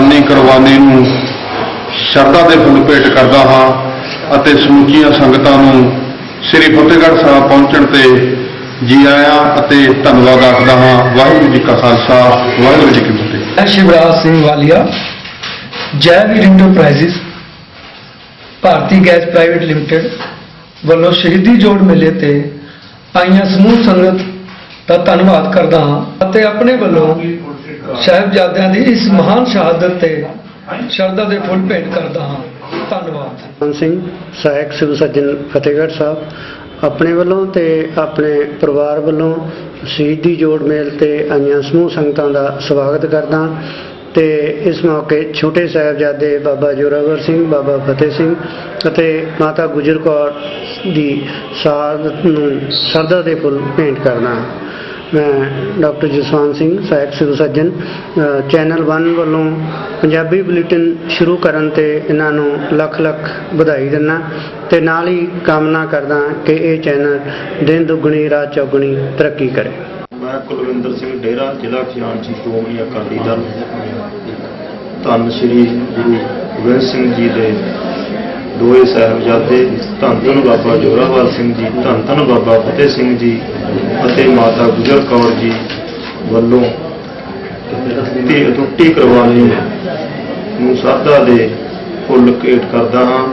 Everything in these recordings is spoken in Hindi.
कुर्बानी कुर्बानी नूं शरधा दे फुੱਲ ਭੇਟ करदा हां ਅਤੇ ਸਮੁੱਚੀਆਂ ਸੰਗਤਾਂ ਨੂੰ ਸ੍ਰੀ ਫਤਿਹਗੜ੍ਹ ਸਾਹਿਬ ਪਹੁੰਚਣ ਤੇ जी आया ਅਤੇ ਧੰਨਵਾਦ आखदा हां। वाहिगुरू जी का खालसा वाहिगुरू जी की फतेह। Shivraj Singh Walia, Jaiveer enterprises, Bharti gas private limited ਵੱਲੋਂ शहीदी जोड़ मेले ते आईयां समूह संगत का धन्नवाद करदा हां ਅਤੇ अपने ਵੱਲੋਂ ਸਾਹਿਬਜ਼ਾਦਿਆਂ ਦੀ इस महान शहादत ते शरधा दे फुੱਲ भेंट करदा हां। धन्नवाद। सिंह सहायक सिविल सर्जन फतेहगढ़ साहब अपने वालों ते अपने परिवार वालों शहीदी जोड़ मेल ते आईयां समूह संगतां दा स्वागत करदा ते इस मौके छोटे साहिबजादे बाबा जोरावर सिंह, बाबा फतेह सिंह अते माता गुजर कौर दी शहादत नूं शरधा दे फुੱਲ भेंट करदा। मैं डॉक्टर जसवंत सिंह सहायक सिविल सर्जन चैनल 1 वालों पंजाबी बुलेटिन शुरू करन ते इन्हां नूं लख लख बधाई दिंदा ते नाल ही कामना करदा कि ये चैनल दिन दुगनी रात चौगुनी तरक्की करे। मैं कुलविंदर सिंह डेरा जिला खजानची श्रोमणी अकाली दल धन श्री गुरु गोबिंद सिंह जी दे दोए साहिबजादे धन धन बाबा जोरावर सिंह जी, धन धन बाबा फतेह सिंह जी ਅਤੇ माता गुजर कौर जी ਵੱਲੋਂ ਅਟੁੱਟੀ ਕੁਰਬਾਨੀ ਨੂੰ ਸ਼ਰਧਾ ਦੇ ਫੁੱਲ ਭੇਟ ਕਰਦਾ ਹਾਂ।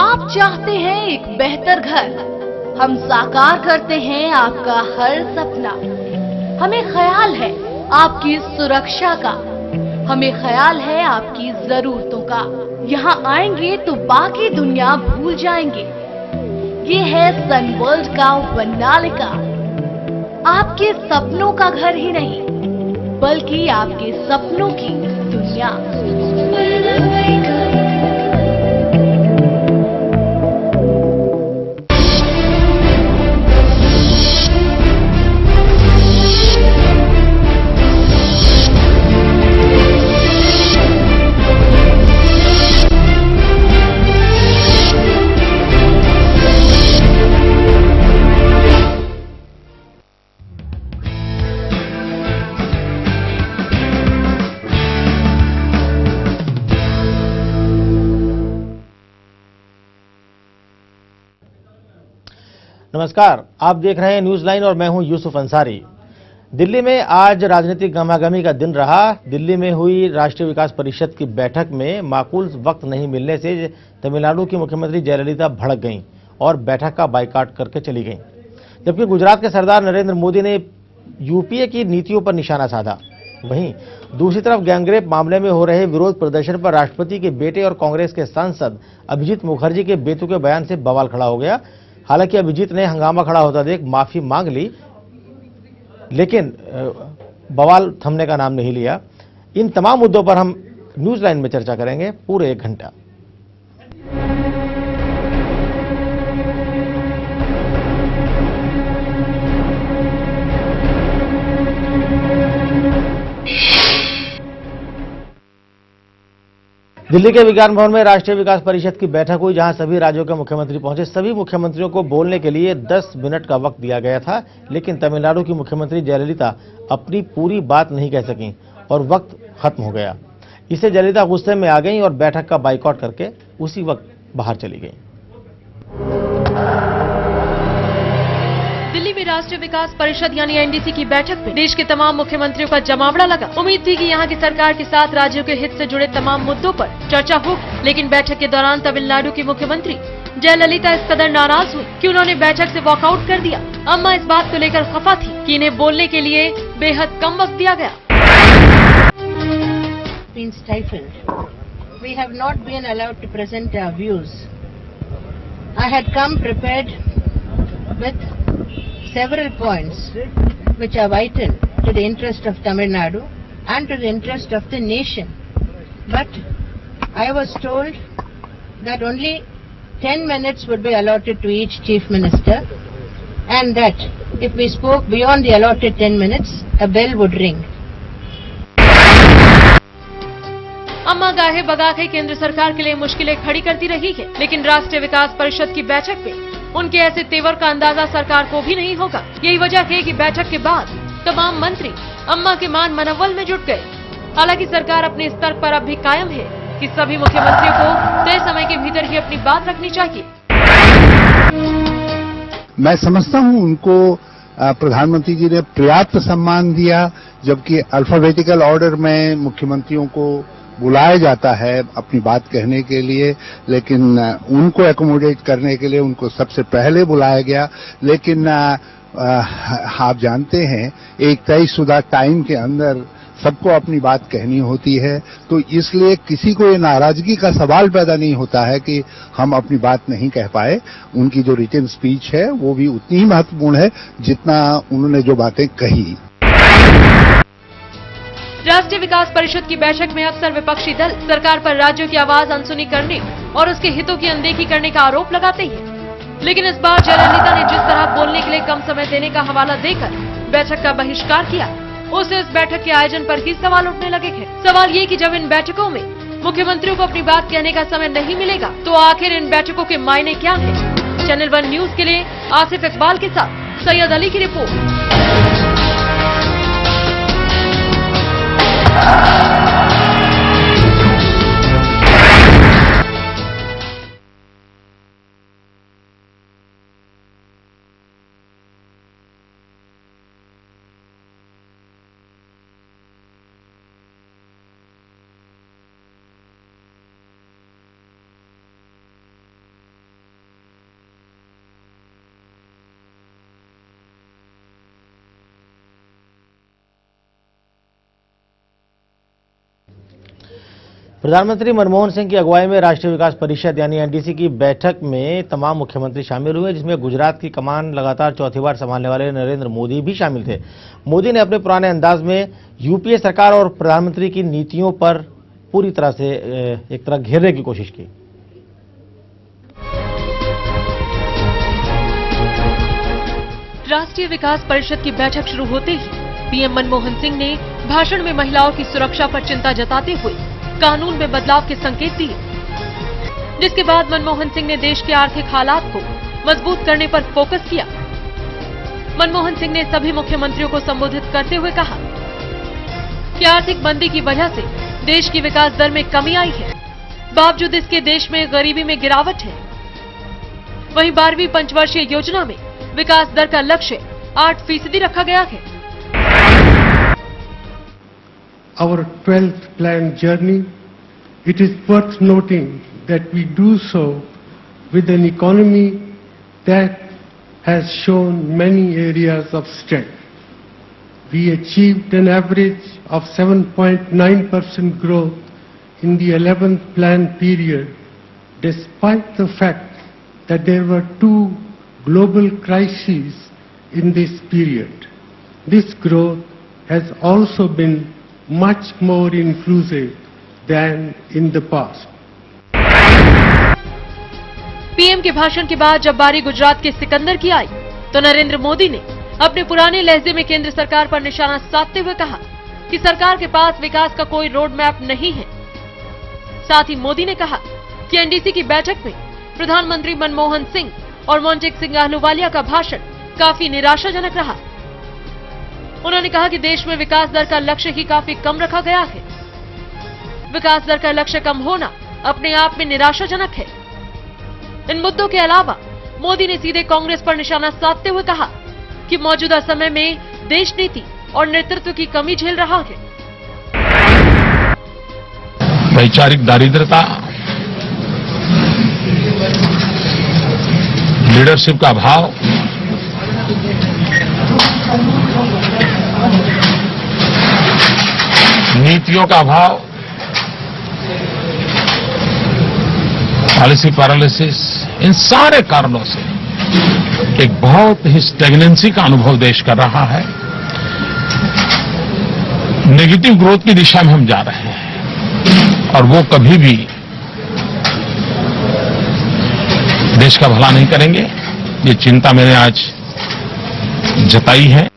आप चाहते हैं एक बेहतर घर, हम साकार करते हैं आपका हर सपना। हमें ख्याल है आपकी सुरक्षा का, हमें ख्याल है आपकी जरूरतों का। यहाँ आएंगे तो बाकी दुनिया भूल जाएंगे। ये है सनवर्ल्ड का वनालिका, आपके सपनों का घर ही नहीं बल्कि आपके सपनों की दुनिया। नमस्कार, आप देख रहे हैं न्यूज लाइन और मैं हूं यूसुफ अंसारी। दिल्ली में आज राजनीतिक गहमागहमी का दिन रहा। दिल्ली में हुई राष्ट्रीय विकास परिषद की बैठक में माकूल वक्त नहीं मिलने से तमिलनाडु की मुख्यमंत्री जयललिता भड़क गईं और बैठक का बायकॉट करके चली गईं, जबकि गुजरात के सरदार नरेंद्र मोदी ने यूपीए की नीतियों पर निशाना साधा। वहीं दूसरी तरफ गैंगरेप मामले में हो रहे विरोध प्रदर्शन पर राष्ट्रपति के बेटे और कांग्रेस के सांसद अभिजीत मुखर्जी के बेतुके बयान से बवाल खड़ा हो गया। हालांकि अभिजीत ने हंगामा खड़ा होता देख माफी मांग ली, लेकिन बवाल थमने का नाम नहीं लिया। इन तमाम मुद्दों पर हम न्यूज लाइन में चर्चा करेंगे पूरे 1 घंटा। दिल्ली के विज्ञान भवन में राष्ट्रीय विकास परिषद की बैठक हुई, जहां सभी राज्यों के मुख्यमंत्री पहुंचे। सभी मुख्यमंत्रियों को बोलने के लिए 10 मिनट का वक्त दिया गया था, लेकिन तमिलनाडु की मुख्यमंत्री जयललिता अपनी पूरी बात नहीं कह सकीं और वक्त खत्म हो गया। इससे जयललिता गुस्से में आ गईं और बैठक का बाइकआउट करके उसी वक्त बाहर चली गईं। दिल्ली में राष्ट्रीय विकास परिषद यानी एनडीसी की बैठक में देश के तमाम मुख्यमंत्रियों का जमावड़ा लगा। उम्मीद थी कि यहां की सरकार के साथ राज्यों के हित से जुड़े तमाम मुद्दों पर चर्चा होगी, लेकिन बैठक के दौरान तमिलनाडु की मुख्यमंत्री जयललिता इस कदर नाराज हुई कि उन्होंने बैठक से वॉकआउट कर दिया। अम्मा इस बात को लेकर खफा थी कि इन्हें बोलने के लिए बेहद कम वक्त दिया गया। We have not been allowed to present our views. I had come prepared with several points which are vital to the interest of Tamil Nadu and to the interest of the nation. But I was told that only 10 minutes would be allotted to each chief minister, and that if we spoke beyond the allotted 10 minutes, a bell would ring. अम्मा गाहे बगाहे केंद्र सरकार के लिए मुश्किलें खड़ी करती रही है, लेकिन राष्ट्रीय विकास परिषद की बैठक में उनके ऐसे तेवर का अंदाजा सरकार को भी नहीं होगा। यही वजह है कि बैठक के बाद तमाम मंत्री अम्मा के मान मनव्वल में जुट गए। हालांकि सरकार अपने स्तर पर अब भी कायम है कि सभी मुख्यमंत्रियों को तय समय के भीतर ही अपनी बात रखनी चाहिए। मैं समझता हूं उनको प्रधानमंत्री जी ने पर्याप्त सम्मान दिया, जबकि अल्फाबेटिकल ऑर्डर में मुख्यमंत्रियों को बुलाया जाता है अपनी बात कहने के लिए, लेकिन उनको एकोमोडेट करने के लिए उनको सबसे पहले बुलाया गया। लेकिन आप जानते हैं एक तयशुदा टाइम के अंदर सबको अपनी बात कहनी होती है, तो इसलिए किसी को ये नाराजगी का सवाल पैदा नहीं होता है कि हम अपनी बात नहीं कह पाए। उनकी जो रिटन स्पीच है वो भी उतनी ही महत्वपूर्ण है जितना उन्होंने जो बातें कही। राष्ट्रीय विकास परिषद की बैठक में अक्सर विपक्षी दल सरकार पर राज्यों की आवाज अनसुनी करने और उसके हितों की अनदेखी करने का आरोप लगाते हैं। लेकिन इस बार जयललिता ने जिस तरह बोलने के लिए कम समय देने का हवाला देकर बैठक का बहिष्कार किया, उससे इस बैठक के आयोजन पर ही सवाल उठने लगे हैं। सवाल ये कि जब इन बैठकों में मुख्यमंत्रियों को अपनी बात कहने का समय नहीं मिलेगा तो आखिर इन बैठकों के मायने क्या हैं? चैनल 1 न्यूज के लिए आसिफ इकबाल के साथ सैयद अली की रिपोर्ट। प्रधानमंत्री मनमोहन सिंह की अगुवाई में राष्ट्रीय विकास परिषद यानी एनडीसी की बैठक में तमाम मुख्यमंत्री शामिल हुए, जिसमें गुजरात की कमान लगातार चौथी बार संभालने वाले नरेंद्र मोदी भी शामिल थे। मोदी ने अपने पुराने अंदाज में यूपीए सरकार और प्रधानमंत्री की नीतियों पर पूरी तरह से एक तरह घेरने की कोशिश की। राष्ट्रीय विकास परिषद की बैठक शुरू होते ही पीएम मनमोहन सिंह ने भाषण में महिलाओं की सुरक्षा पर चिंता जताते हुए कानून में बदलाव के संकेत दिए, जिसके बाद मनमोहन सिंह ने देश के आर्थिक हालात को मजबूत करने पर फोकस किया। मनमोहन सिंह ने सभी मुख्यमंत्रियों को संबोधित करते हुए कहा कि आर्थिक मंदी की वजह से देश की विकास दर में कमी आई है, बावजूद इसके देश में गरीबी में गिरावट है। वहीं 12वीं पंचवर्षीय योजना में विकास दर का लक्ष्य 8% रखा गया है। Our 12th planned journey, it is worth noting that we do so with an economy that has shown many areas of strength. We achieved an average of 7.9% growth in the 11th planned period, despite the fact that there were 2 global crises in this period. This growth has also been much more inclusive than in the past. PM के भाषण के बाद जब बारी गुजरात के सिकंदर की आई तो नरेंद्र मोदी ने अपने पुराने लहजे में केंद्र सरकार पर निशाना साधते हुए कहा कि सरकार के पास विकास का कोई रोड मैप नहीं है। साथ ही मोदी ने कहा कि एनडीसी की बैठक में प्रधानमंत्री मनमोहन सिंह और मोंटेक सिंह अहलूवालिया का भाषण काफी निराशाजनक रहा। उन्होंने कहा कि देश में विकास दर का लक्ष्य ही काफी कम रखा गया है। विकास दर का लक्ष्य कम होना अपने आप में निराशाजनक है। इन मुद्दों के अलावा मोदी ने सीधे कांग्रेस पर निशाना साधते हुए कहा कि मौजूदा समय में देश नीति और नेतृत्व की कमी झेल रहा है। वैचारिक दारिद्रता, लीडरशिप का अभाव, नीतियों का अभाव, पॉलिसी पैरालिसिस, इन सारे कारणों से एक बहुत ही स्टेग्नेंसी का अनुभव देश कर रहा है। नेगेटिव ग्रोथ की दिशा में हम जा रहे हैं और वो कभी भी देश का भला नहीं करेंगे। ये चिंता मैंने आज जताई है।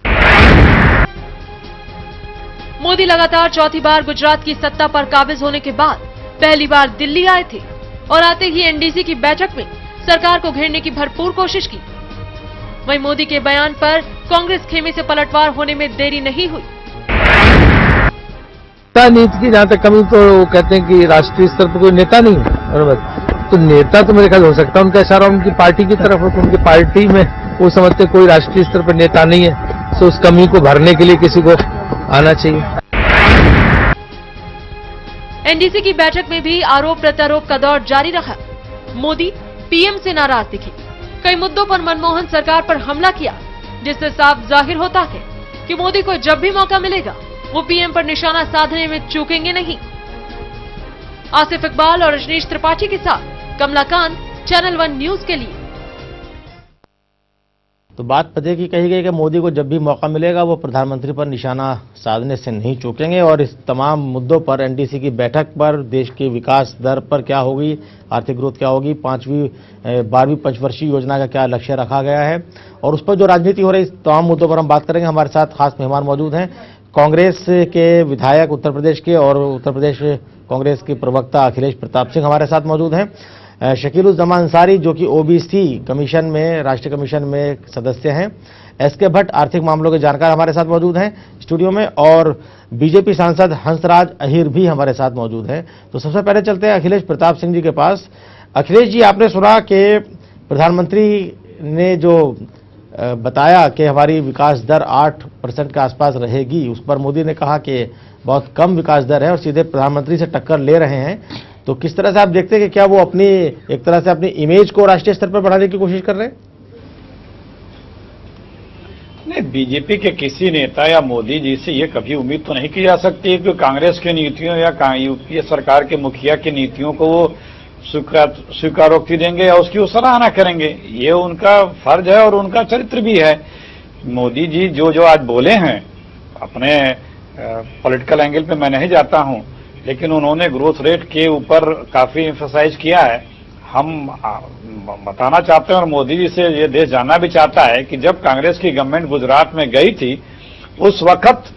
मोदी लगातार चौथी बार गुजरात की सत्ता पर काबिज होने के बाद पहली बार दिल्ली आए थे और आते ही एनडीसी की बैठक में सरकार को घेरने की भरपूर कोशिश की। वहीं मोदी के बयान पर कांग्रेस खेमे से पलटवार होने में देरी नहीं हुई। सत्ता नीति की जहां तक कमी, तो वो कहते हैं कि राष्ट्रीय स्तर पर कोई नेता नहीं है, तो नेता तो मेरे ख्याल हो सकता है उनका इशारा उनकी पार्टी की तरफ हो, तो उनकी पार्टी में वो समझते कोई राष्ट्रीय स्तर पर नेता नहीं है, तो उस कमी को भरने के लिए किसी को आना चाहिए। एनडीसी की बैठक में भी आरोप प्रत्यारोप का दौर जारी रहा। मोदी पीएम से नाराज दिखे, कई मुद्दों पर मनमोहन सरकार पर हमला किया, जिससे साफ जाहिर होता है कि मोदी को जब भी मौका मिलेगा वो पीएम पर निशाना साधने में चूकेंगे नहीं। आसिफ इकबाल और रजनीश त्रिपाठी के साथ कमलाकांत, चैनल 1 न्यूज के लिए। तो बात पते की कही गई कि मोदी को जब भी मौका मिलेगा वो प्रधानमंत्री पर निशाना साधने से नहीं चूकेंगे, और इस तमाम मुद्दों पर एनडीसी की बैठक पर देश की विकास दर पर क्या होगी, आर्थिक ग्रोथ क्या होगी, 12वीं पंचवर्षीय योजना का क्या लक्ष्य रखा गया है, और उस पर जो राजनीति हो रही है, इस तमाम मुद्दों पर हम बात करेंगे। हमारे साथ खास मेहमान मौजूद हैं, कांग्रेस के विधायक उत्तर प्रदेश के और उत्तर प्रदेश कांग्रेस के प्रवक्ता अखिलेश प्रताप सिंह हमारे साथ मौजूद हैं। शकीलुज्जमान अंसारी जो कि ओबीसी कमीशन में, राष्ट्रीय कमीशन में सदस्य हैं। एसके भट्ट आर्थिक मामलों के जानकार हमारे साथ मौजूद हैं स्टूडियो में, और बीजेपी सांसद हंसराज अहीर भी हमारे साथ मौजूद हैं। तो सबसे पहले चलते हैं अखिलेश प्रताप सिंह जी के पास। अखिलेश जी, आपने सुना कि प्रधानमंत्री ने जो बताया कि हमारी विकास दर 8% के आसपास रहेगी, उस पर मोदी ने कहा कि बहुत कम विकास दर है और सीधे प्रधानमंत्री से टक्कर ले रहे हैं। तो किस तरह से आप देखते हैं कि क्या वो अपनी एक तरह से अपनी इमेज को राष्ट्रीय स्तर पर बढ़ाने की कोशिश कर रहे हैं? नहीं, बीजेपी के किसी नेता या मोदी जी से ये कभी उम्मीद तो नहीं की जा सकती है कि कांग्रेस की नीतियों या यूपीए सरकार के मुखिया की नीतियों को वो स्वीकारोक्ति देंगे या उसकी सराहना करेंगे। ये उनका फर्ज है और उनका चरित्र भी है। मोदी जी जो आज बोले हैं, अपने पॉलिटिकल एंगल पे मैं नहीं जाता हूं, लेकिन उन्होंने ग्रोथ रेट के ऊपर काफी एम्फसाइज किया है। हम बताना चाहते हैं और मोदी जी से ये देश जानना भी चाहता है कि जब कांग्रेस की गवर्नमेंट गुजरात में गई थी, उस वक्त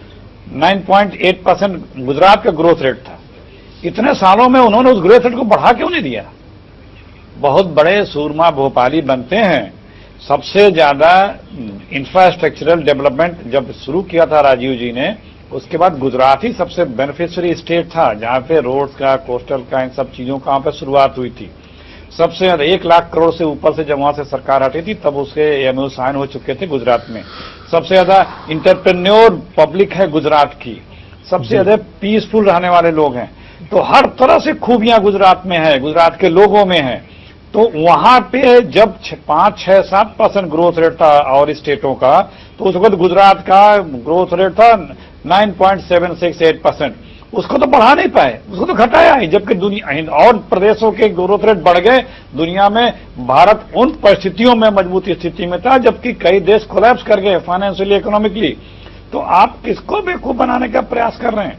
9.8% गुजरात का ग्रोथ रेट था। इतने सालों में उन्होंने उस ग्रोथ रेट को बढ़ा क्यों नहीं दिया? बहुत बड़े सूरमा भोपाली बनते हैं। सबसे ज्यादा इंफ्रास्ट्रक्चरल डेवलपमेंट जब शुरू किया था राजीव जी ने, उसके बाद गुजरात ही सबसे बेनिफिशियरी स्टेट था, जहां पे रोड का, कोस्टल का, इन सब चीजों का वहां पे शुरुआत हुई थी। सबसे ज्यादा 1 लाख करोड़ से ऊपर से जब वहां से सरकार हटी थी, तब उसके एमओयू साइन हो चुके थे गुजरात में। सबसे ज्यादा इंटरप्रेन्योर पब्लिक है गुजरात की, सबसे ज्यादा पीसफुल रहने वाले लोग हैं। तो हर तरह से खूबियां गुजरात में है, गुजरात के लोगों में है। तो वहां पे जब 5, 6, 7% ग्रोथ रेट था और स्टेटों का, तो उस वक्त गुजरात का ग्रोथ रेट था 9.768%। उसको तो बढ़ा नहीं पाए, उसको तो घटाया ही, जबकि दुनिया और प्रदेशों के ग्रोथ रेट बढ़ गए। दुनिया में भारत उन परिस्थितियों में मजबूत स्थिति में था जबकि कई देश कोलैप्स कर गए फाइनेंशियली, इकोनॉमिकली। तो आप किसको बेवकूफ बनाने का प्रयास कर रहे हैं?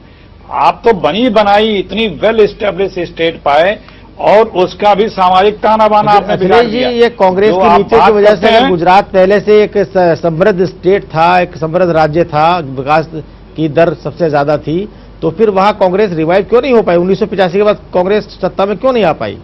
आप तो बनी बनाई इतनी वेल एस्टेब्लिश स्टेट पाए और उसका भी सामाजिक ताना बाना आपने बिगाड़ दिया। ये कांग्रेस की नीतियों की वजह से गुजरात पहले से एक समृद्ध स्टेट था, एक समृद्ध राज्य था, विकास की दर सबसे ज्यादा थी, तो फिर वहां कांग्रेस रिवाइव क्यों नहीं हो पाई? 1985 के बाद कांग्रेस सत्ता में क्यों नहीं आ पाई?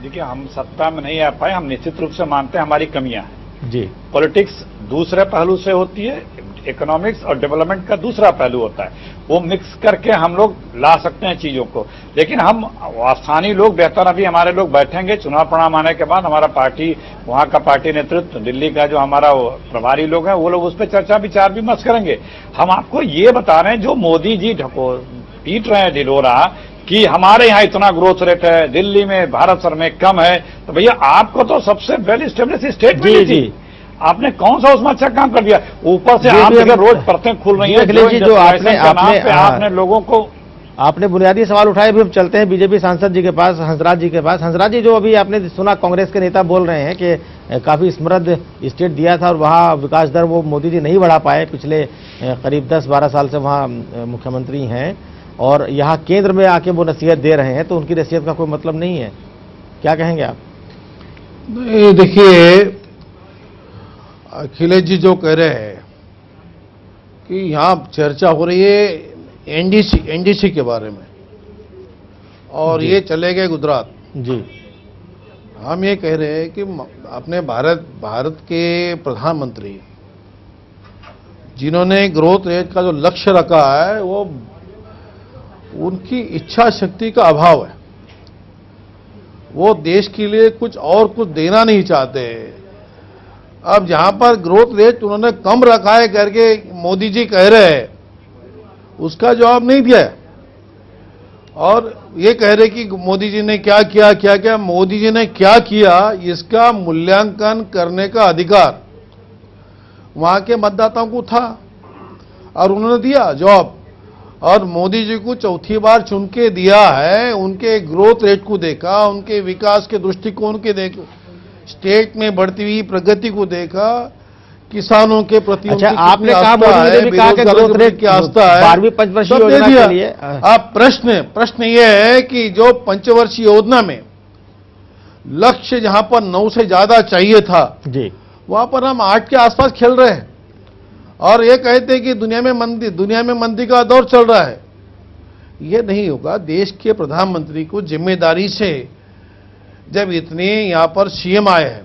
देखिए, हम सत्ता में नहीं आ पाए, हम निश्चित रूप से मानते हैं हमारी कमियां हैं जी। पॉलिटिक्स दूसरे पहलू से होती है, इकोनॉमिक्स और डेवलपमेंट का दूसरा पहलू होता है। वो मिक्स करके हम लोग ला सकते हैं चीजों को, लेकिन हम स्थानीय लोग बेहतर अभी हमारे लोग बैठेंगे चुनाव परिणाम आने के बाद, हमारा पार्टी, वहां का पार्टी नेतृत्व, दिल्ली का जो हमारा प्रभारी लोग हैं, वो लोग उस पर चर्चा विचार विमर्श करेंगे। हम आपको ये बता रहे हैं, जो मोदी जी पीट रहे हैं ढिढोरा कि हमारे यहाँ इतना ग्रोथ रेट है, दिल्ली में, भारत सर में कम है, तो भैया आपको तो सबसे वेल एस्टेब्लिश स्टेट मिली थी, आपने कौन सा उसमें अच्छा काम कर दिया? ऊपर से आप रोज परतें खुल रही हैं, जो आपने लोगों को, आपने बुनियादी सवाल उठाए। भी हम चलते हैं बीजेपी सांसद जी के पास, हंसराज जी के पास। हंसराज जी, जो अभी आपने सुना कांग्रेस के नेता बोल रहे हैं कि काफी समृद्ध स्टेट दिया था और वहां विकास दर वो मोदी जी नहीं बढ़ा पाए, पिछले करीब 10-12 साल से वहां मुख्यमंत्री हैं और यहाँ केंद्र में आके वो नसीहत दे रहे हैं, तो उनकी नसीहत का कोई मतलब नहीं है, क्या कहेंगे आप? देखिए, अखिलेश जी जो कह रहे हैं कि यहाँ चर्चा हो रही है एनडीसी के बारे में और ये चले गए गुजरात जी। हम ये कह रहे हैं कि अपने भारत के प्रधानमंत्री जिन्होंने ग्रोथ रेट का जो लक्ष्य रखा है वो उनकी इच्छा शक्ति का अभाव है। वो देश के लिए कुछ देना नहीं चाहते। अब जहां पर ग्रोथ रेट उन्होंने कम रखा है करके मोदी जी कह रहे हैं, उसका जवाब नहीं दिया है। और ये कह रहे कि मोदी जी ने क्या किया, मोदी जी ने क्या किया इसका मूल्यांकन करने का अधिकार वहां के मतदाताओं को था और उन्होंने दिया जवाब। और मोदी जी को चौथी बार चुन के दिया है, उनके ग्रोथ रेट को देखा, उनके विकास के दृष्टिकोण के देखा, स्टेट में बढ़ती हुई प्रगति को देखा, किसानों के प्रति अच्छा, आपने कहा मोदी ने भी कहा कि ग्रोथ रेट की आस्था है, 12वीं पंचवर्षीय योजना के लिए। अब प्रश्न ये है कि जो पंचवर्षीय योजना में लक्ष्य जहां पर 9 से ज्यादा चाहिए था जी, वहां पर हम 8 के आसपास खेल रहे हैं और ये कहते हैं कि दुनिया में मंदी का दौर चल रहा है। ये नहीं होगा। देश के प्रधानमंत्री को जिम्मेदारी से, जब इतने यहां पर सीएम आए हैं,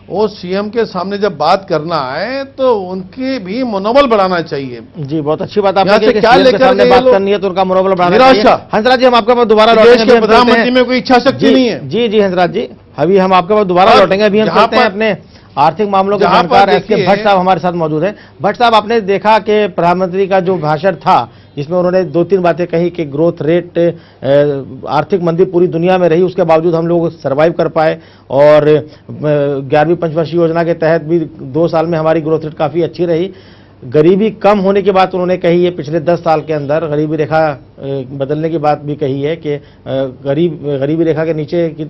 वो सीएम के सामने जब बात करना है तो उनके भी मनोबल बढ़ाना चाहिए। जी, बहुत अच्छी बात आपने कही कि क्या सीएम के लेकर सामने बात करनी है तो उनका मनोबल बढ़ाना चाहिए। हंसराज जी, हम आपके पास दोबारा लौटेंगे। देश के प्रधानमंत्री में कोई इच्छा शक्ति नहीं है। जी हंसराज जी, अभी हम आपके पास दोबारा लौटेंगे। अभी हम चलते हैं अपने आर्थिक मामलों के जानकार एसके भट्ट साहब हमारे साथ मौजूद हैं। भट्ट साहब, आपने देखा कि प्रधानमंत्री का जो भाषण था जिसमें उन्होंने 2-3 बातें कही कि ग्रोथ रेट, आर्थिक मंदी पूरी दुनिया में रही, उसके बावजूद हम लोग सर्वाइव कर पाए और 11वीं पंचवर्षीय योजना के तहत भी 2 साल में हमारी ग्रोथ रेट काफ़ी अच्छी रही। गरीबी कम होने की बात उन्होंने कही है, पिछले 10 साल के अंदर गरीबी रेखा बदलने की बात भी कही है कि गरीबी रेखा के नीचे की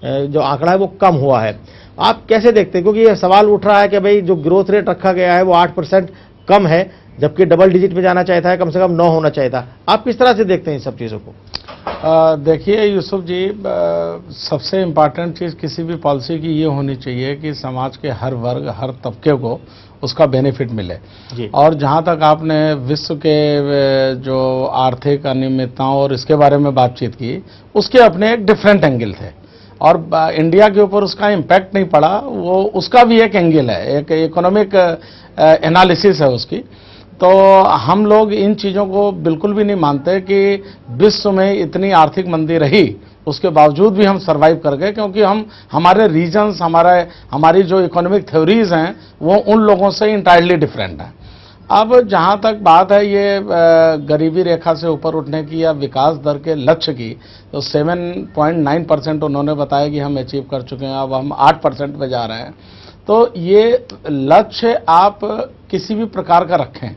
जो आंकड़ा है वो कम हुआ है। आप कैसे देखते हैं, क्योंकि ये सवाल उठ रहा है कि भाई जो ग्रोथ रेट रखा गया है वो 8% कम है, जबकि डबल डिजिट में जाना चाहिए था, कम से कम 9 होना चाहिए था। आप किस तरह से देखते हैं इन सब चीज़ों को? देखिए यूसुफ जी, सबसे इम्पॉर्टेंट चीज़ किसी भी पॉलिसी की ये होनी चाहिए कि समाज के हर वर्ग, हर तबके को उसका बेनिफिट मिले जी। और जहाँ तक आपने विश्व के जो आर्थिक अनियमितताओं और इसके बारे में बातचीत की, उसके अपने एक डिफरेंट एंगल थे और इंडिया के ऊपर उसका इम्पैक्ट नहीं पड़ा, वो उसका भी एक एंगल है, एक इकोनॉमिक एनालिसिस है उसकी। तो हम लोग इन चीज़ों को बिल्कुल भी नहीं मानते कि विश्व में इतनी आर्थिक मंदी रही उसके बावजूद भी हम सरवाइव कर गए, क्योंकि हमारे रीजन्स, हमारी जो इकोनॉमिक थ्योरीज हैं वो उन लोगों से इंटायरली डिफरेंट हैं। अब जहाँ तक बात है ये गरीबी रेखा से ऊपर उठने की या विकास दर के लक्ष्य की, तो 7.9% उन्होंने बताया कि हम अचीव कर चुके हैं, अब हम 8% पे जा रहे हैं। तो ये लक्ष्य आप किसी भी प्रकार का रखें,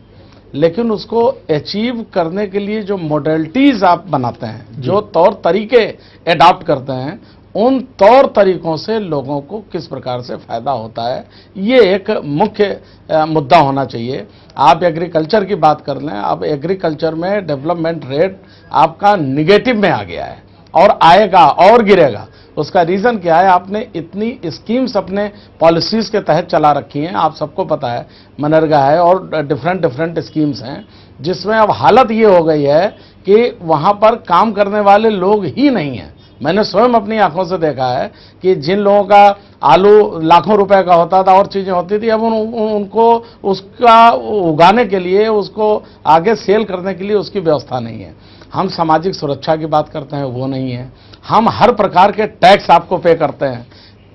लेकिन उसको अचीव करने के लिए जो मॉडलिटीज आप बनाते हैं, जो तौर तरीके एडॉप्ट करते हैं, उन तौर तरीकों से लोगों को किस प्रकार से फायदा होता है, ये एक मुख्य मुद्दा होना चाहिए। आप एग्रीकल्चर की बात कर लें, अब एग्रीकल्चर में डेवलपमेंट रेट आपका निगेटिव में आ गया है और आएगा और गिरेगा। उसका रीजन क्या है? आपने इतनी स्कीम्स अपने पॉलिसीज के तहत चला रखी हैं, आप सबको पता है, मनरेगा है और डिफरेंट स्कीम्स हैं, जिसमें अब हालत ये हो गई है कि वहां पर काम करने वाले लोग ही नहीं हैं। मैंने स्वयं अपनी आंखों से देखा है कि जिन लोगों का आलू लाखों रुपए का होता था और चीजें होती थी, अब उनको उसका उगाने के लिए, उसको आगे सेल करने के लिए उसकी व्यवस्था नहीं है। हम सामाजिक सुरक्षा की बात करते हैं, वो नहीं है। हम हर प्रकार के टैक्स आपको पे करते हैं,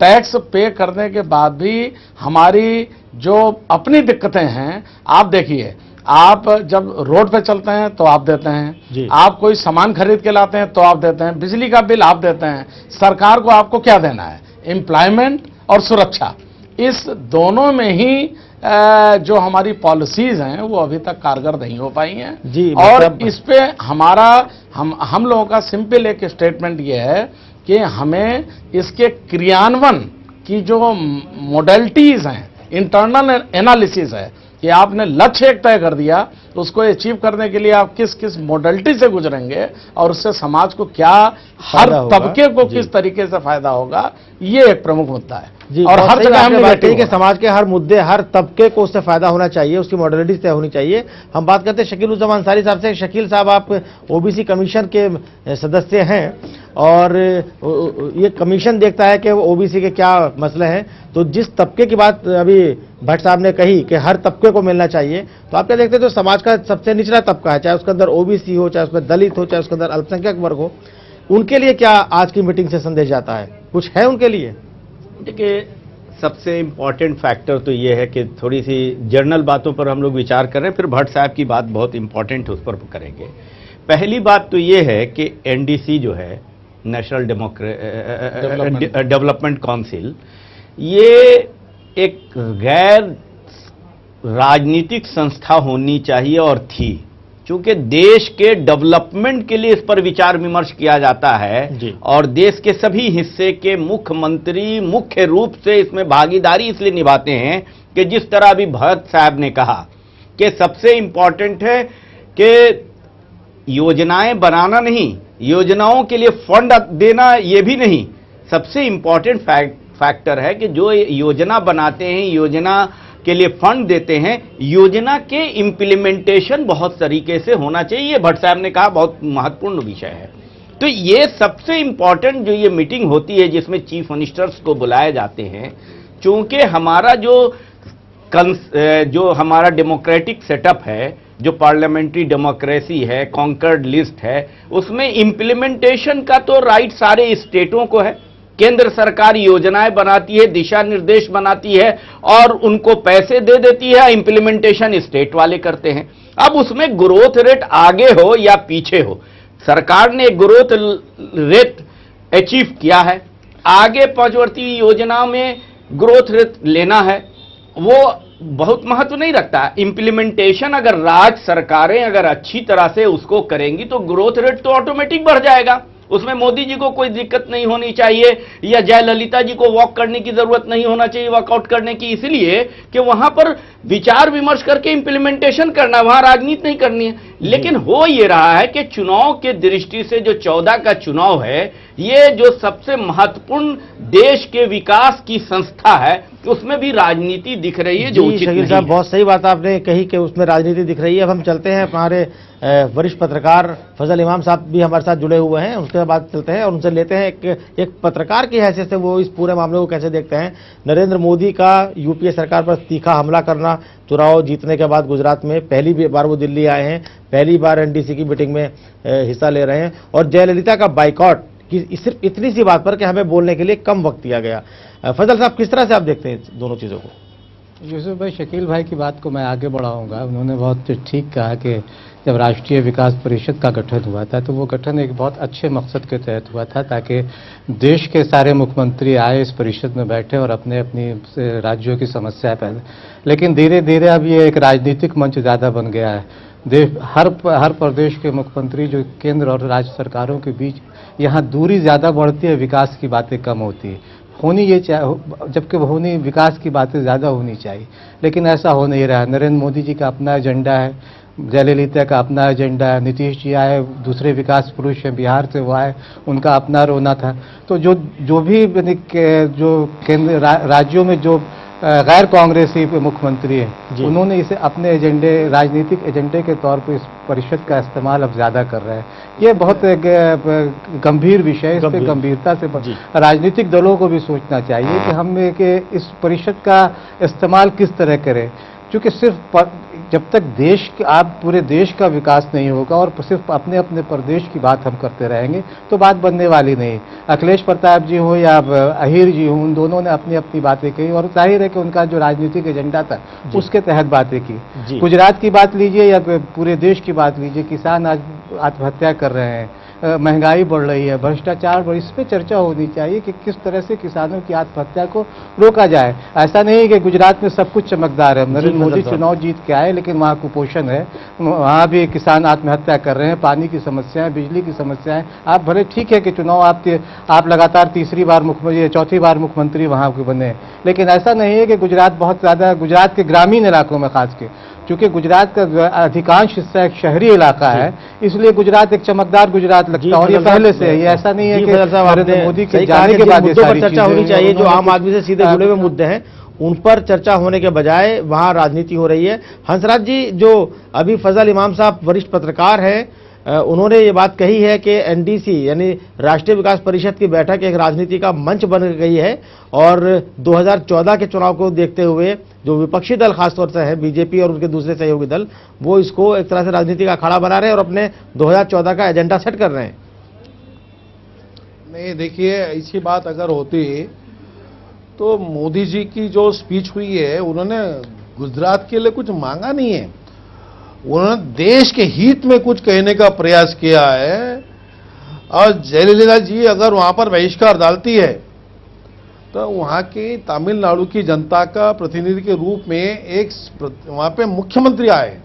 टैक्स पे करने के बाद भी हमारी जो अपनी दिक्कतें हैं, आप देखिए, आप जब रोड पे चलते हैं तो आप देते हैं, आप कोई सामान खरीद के लाते हैं तो आप देते हैं, बिजली का बिल आप देते हैं। सरकार को आपको क्या देना है? एम्प्लॉयमेंट और सुरक्षा। इस दोनों में ही जो हमारी पॉलिसीज हैं वो अभी तक कारगर नहीं हो पाई हैं जी। और इस पे हमारा हम लोगों का सिंपल एक स्टेटमेंट ये है कि हमें इसके क्रियान्वयन की जो मॉडलिटीज हैं, इंटरनल एनालिसिस है कि आपने लक्ष्य एक तय कर दिया, उसको अचीव करने के लिए आप किस किस मॉडलिटी से गुजरेंगे और उससे समाज को क्या, हर तबके को किस तरीके से फायदा होगा, ये एक प्रमुख मुद्दा है जी। और हर जगह हमने बात कही कि समाज के हर मुद्दे, हर तबके को उससे फायदा होना चाहिए, उसकी मॉडलिटी तय होनी चाहिए। हम बात करते हैं शकील-उज़्ज़मान अंसारी साहब से। शकील साहब, आप ओबीसी कमीशन के सदस्य हैं और ये कमीशन देखता है कि ओबीसी के क्या मसले हैं। तो जिस तबके की बात अभी भट्ट साहब ने कही कि हर तबके को मिलना चाहिए, तो आप क्या देखते हैं जो समाज का सबसे निचला तबका है, चाहे उसके अंदर ओबीसी हो, चाहे उसमें दलित हो, चाहे उसके अंदर अल्पसंख्यक वर्ग हो, उनके लिए क्या आज की मीटिंग से संदेश जाता है? कुछ है उनके लिए? देखिए, सबसे इम्पॉर्टेंट फैक्टर तो ये है कि थोड़ी सी जर्नल बातों पर हम लोग विचार कर रहे हैं, फिर भट्ट साहब की बात बहुत इम्पॉर्टेंट उस पर करेंगे। पहली बात तो ये है कि एनडीसी जो है, नेशनल डेवलपमेंट काउंसिल, ये एक गैर राजनीतिक संस्था होनी चाहिए और थी, चूंकि देश के डेवलपमेंट के लिए इस पर विचार विमर्श किया जाता है और देश के सभी हिस्से के मुख्यमंत्री मुख्य रूप से इसमें भागीदारी इसलिए निभाते हैं कि जिस तरह अभी भट्ट साहब ने कहा कि सबसे इंपॉर्टेंट है कि योजनाएं बनाना नहीं, योजनाओं के लिए फंड देना ये भी नहीं, सबसे इंपॉर्टेंट फैक्टर है कि जो योजना बनाते हैं, योजना के लिए फंड देते हैं, योजना के इंप्लीमेंटेशन बहुत तरीके से होना चाहिए। ये भट्ट साहब ने कहा बहुत महत्वपूर्ण विषय है। तो ये सबसे इंपॉर्टेंट जो ये मीटिंग होती है जिसमें चीफ मिनिस्टर्स को बुलाए जाते हैं, चूंकि हमारा जो हमारा डेमोक्रेटिक सेटअप है, जो पार्लियामेंट्री डेमोक्रेसी है, कॉन्कर्ड लिस्ट है, उसमें इंप्लीमेंटेशन का तो राइट सारे स्टेटों को है। केंद्र सरकार योजनाएं बनाती है, दिशा निर्देश बनाती है और उनको पैसे दे देती है, इंप्लीमेंटेशन स्टेट वाले करते हैं। अब उसमें ग्रोथ रेट आगे हो या पीछे हो, सरकार ने ग्रोथ रेट अचीव किया है, आगे पंचवर्षीय योजना में ग्रोथ रेट लेना है, वो बहुत महत्व नहीं रखता। इंप्लीमेंटेशन अगर राज्य सरकारें अगर अच्छी तरह से उसको करेंगी तो ग्रोथ रेट तो ऑटोमेटिक बढ़ जाएगा। उसमें मोदी जी को कोई दिक्कत नहीं होनी चाहिए या जयललिता जी को वॉक करने की जरूरत नहीं होना चाहिए, वॉकआउट करने की, इसलिए कि वहां पर विचार विमर्श करके इंप्लीमेंटेशन करना है, वहां राजनीति नहीं करनी है। लेकिन हो ये रहा है कि चुनाव के दृष्टि से जो 14 का चुनाव है, ये जो सबसे महत्वपूर्ण देश के विकास की संस्था है, उसमें भी राजनीति दिख रही है जो उचित नहीं है। बहुत सही बात आपने कही कि उसमें राजनीति दिख रही है। अब हम चलते हैं, हमारे वरिष्ठ पत्रकार फजल इमाम साहब भी हमारे साथ जुड़े हुए हैं, उसके बाद चलते हैं और उनसे लेते हैं एक पत्रकार की हैसियत से वो इस पूरे मामले को कैसे देखते हैं। नरेंद्र मोदी का यूपीए सरकार पर तीखा हमला करना, चुनाव जीतने के बाद गुजरात में पहली बार वो दिल्ली आए हैं, पहली बार एनडीसी की मीटिंग में हिस्सा ले रहे हैं, और जयललिता का बाइकआउट कि सिर्फ इतनी सी बात पर कि हमें बोलने के लिए कम वक्त दिया गया। फजल साहब, किस तरह से आप देखते हैं दोनों चीज़ों को? यूसुफ भाई, शकील भाई की बात को मैं आगे बढ़ाऊंगा। उन्होंने बहुत ठीक कहा कि जब राष्ट्रीय विकास परिषद का गठन हुआ था तो वो गठन एक बहुत अच्छे मकसद के तहत हुआ था, ताकि देश के सारे मुख्यमंत्री आए इस परिषद में बैठे और अपने अपनी राज्यों की समस्याएं पहले। लेकिन धीरे धीरे अब ये एक राजनीतिक मंच ज़्यादा बन गया है। हर प्रदेश के मुख्यमंत्री जो केंद्र और राज्य सरकारों के बीच यहाँ दूरी ज़्यादा बढ़ती है, विकास की बातें कम होती है। होनी ये जबकि होनी विकास की बातें ज़्यादा होनी चाहिए, लेकिन ऐसा हो नहीं रहा है। नरेंद्र मोदी जी का अपना एजेंडा है, जयललिता का अपना एजेंडा है, नीतीश जी आए, दूसरे विकास पुरुष हैं, बिहार से वो आए, उनका अपना रोना था। तो जो भी जो केंद्र राज्यों में जो गैर कांग्रेसी मुख्यमंत्री हैं, उन्होंने इसे अपने एजेंडे, राजनीतिक एजेंडे के तौर पर इस परिषद का इस्तेमाल अब ज़्यादा कर रहे हैं। ये बहुत गंभीर विषय है, इस पर गंभीरता से राजनीतिक दलों को भी सोचना चाहिए कि हम इस परिषद का इस्तेमाल किस तरह करें, क्योंकि सिर्फ जब तक आप पूरे देश का विकास नहीं होगा और सिर्फ अपने अपने प्रदेश की बात हम करते रहेंगे तो बात बनने वाली नहीं। अखिलेश प्रताप जी हो या अहीर जी हो, उन दोनों ने अपनी अपनी बातें कही और जाहिर है कि उनका जो राजनीतिक एजेंडा था उसके तहत बातें की। गुजरात की बात लीजिए या पूरे देश की बात लीजिए, किसान आज आत्महत्या कर रहे हैं, महंगाई बढ़ रही है, भ्रष्टाचार बढ़, इस पर चर्चा होनी चाहिए कि किस तरह से किसानों की आत्महत्या को रोका जाए। ऐसा नहीं कि गुजरात में सब कुछ चमकदार है, नरेंद्र मोदी चुनाव जीत के आए लेकिन वहाँ कुपोषण है, वहाँ भी किसान आत्महत्या कर रहे हैं, पानी की समस्याएं, बिजली की समस्याएं। आप भले ठीक है कि चुनाव आप लगातार तीसरी बार मुख्यमंत्री, चौथी बार मुख्यमंत्री वहाँ के बने, लेकिन ऐसा नहीं है कि गुजरात बहुत ज़्यादा, गुजरात के ग्रामीण इलाकों में खास के, क्योंकि गुजरात का अधिकांश हिस्सा एक शहरी इलाका है, इसलिए गुजरात एक चमकदार गुजरात लगता है और ये पहले से है। ये ऐसा नहीं है कि नरेंद्र मोदी के जाने के बाद मुद्दों पर चर्चा होनी चाहिए। जो आम आदमी से सीधे जुड़े हुए मुद्दे हैं उन पर चर्चा होने के बजाय वहां राजनीति हो रही है। हंसराज जी, जो अभी फजल इमाम साहब वरिष्ठ पत्रकार हैं, उन्होंने ये बात कही है कि एनडीसी यानी राष्ट्रीय विकास परिषद की बैठक एक राजनीति का मंच बन गई है और 2014 के चुनाव को देखते हुए जो विपक्षी दल खासतौर से है बीजेपी और उनके दूसरे सहयोगी दल, वो इसको एक तरह से राजनीति का अखाड़ा बना रहे हैं और अपने 2014 का एजेंडा सेट कर रहे हैं। नहीं देखिए, ऐसी बात अगर होती तो मोदी जी की जो स्पीच हुई है, उन्होंने गुजरात के लिए कुछ मांगा नहीं है, उन्होंने देश के हित में कुछ कहने का प्रयास किया है। और जयललिता जी अगर वहां पर बहिष्कार डालती है तो वहां की तमिलनाडु की जनता का प्रतिनिधि के रूप में एक वहां पे मुख्यमंत्री आए,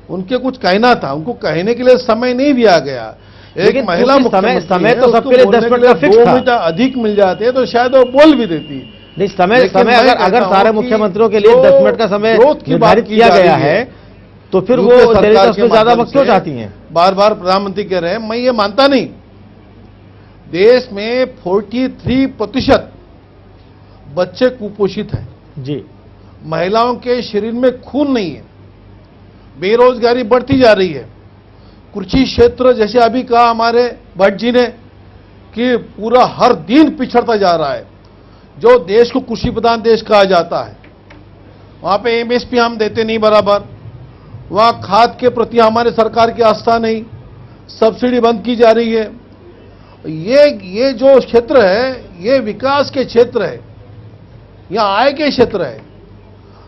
उनके कुछ कहना था, उनको कहने के लिए समय नहीं दिया गया। एक महिला समय तो सबके लिए 10 मिनट का फिक्स था, 2 मिनट अधिक मिल जाते तो शायद वो बोल भी देती। नहीं, समय अगर सारे मुख्यमंत्रियों के लिए 10 मिनट का समय निर्धारित किया गया है तो फिर वो जयललिता उसमें ज्यादा वक्त क्यों चाहती हैं? बार बार प्रधानमंत्री कह रहे हैं, मैं ये मानता नहीं। देश में 43% बच्चे कुपोषित हैं जी, महिलाओं के शरीर में खून नहीं है, बेरोजगारी बढ़ती जा रही है, कृषि क्षेत्र जैसे अभी कहा हमारे भट्ट जी ने कि पूरा हर दिन पिछड़ता जा रहा है। जो देश को कृषि प्रधान देश कहा जाता है, वहां पे एमएसपी हम देते नहीं बराबर, वहां खाद के प्रति हमारे सरकार की आस्था नहीं, सब्सिडी बंद की जा रही है। ये जो क्षेत्र है ये विकास के क्षेत्र है, यह आय के क्षेत्र है।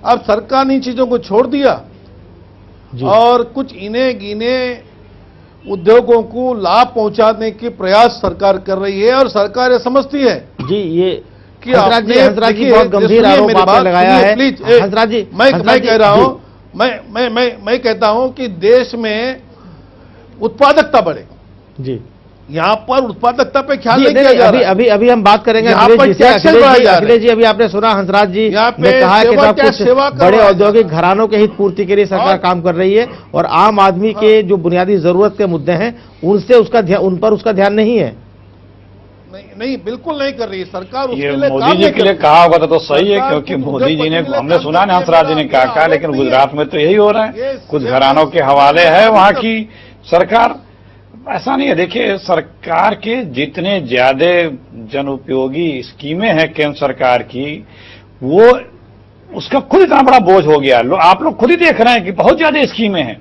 अब सरकार ने इन चीजों को छोड़ दिया और कुछ इन्हें गिने उद्योगों को लाभ पहुंचाने के प्रयास सरकार कर रही है और सरकार ये समझती है जी ये कि हंसराज जी बहुत गंभीर आरोप आपने लगाया है। प्लीज हंसराज जी, मैं कह रहा हूं, मैं कहता हूं कि देश में उत्पादकता बढ़े जी, यहाँ पर उत्पादकता पे ख्याल नहीं किया जा रहा। अभी हम बात करेंगे अखिलेश जी। अभी आपने सुना हंसराज जी ने कहा कि सब कुछ बड़े औद्योगिक घरानों के हित पूर्ति के लिए सरकार काम कर रही है और आम आदमी के जो बुनियादी जरूरत के मुद्दे हैं उन पर उसका ध्यान नहीं है। नहीं, बिल्कुल नहीं कर रही है सरकार। ये मोदी जी के लिए कहा होगा तो सही है, क्योंकि मोदी जी ने, हमने सुना ना हंसराज जी ने क्या कहा, लेकिन गुजरात में तो यही हो रहा है, कुछ घरानों के हवाले है वहां की सरकार। ऐसा नहीं है, देखिए सरकार के जितने ज्यादा जन उपयोगी स्कीमें हैं केंद्र सरकार की, वो उसका खुद इतना बड़ा बोझ हो गया। आप लोग खुद ही देख रहे हैं कि बहुत ज्यादा स्कीमें हैं।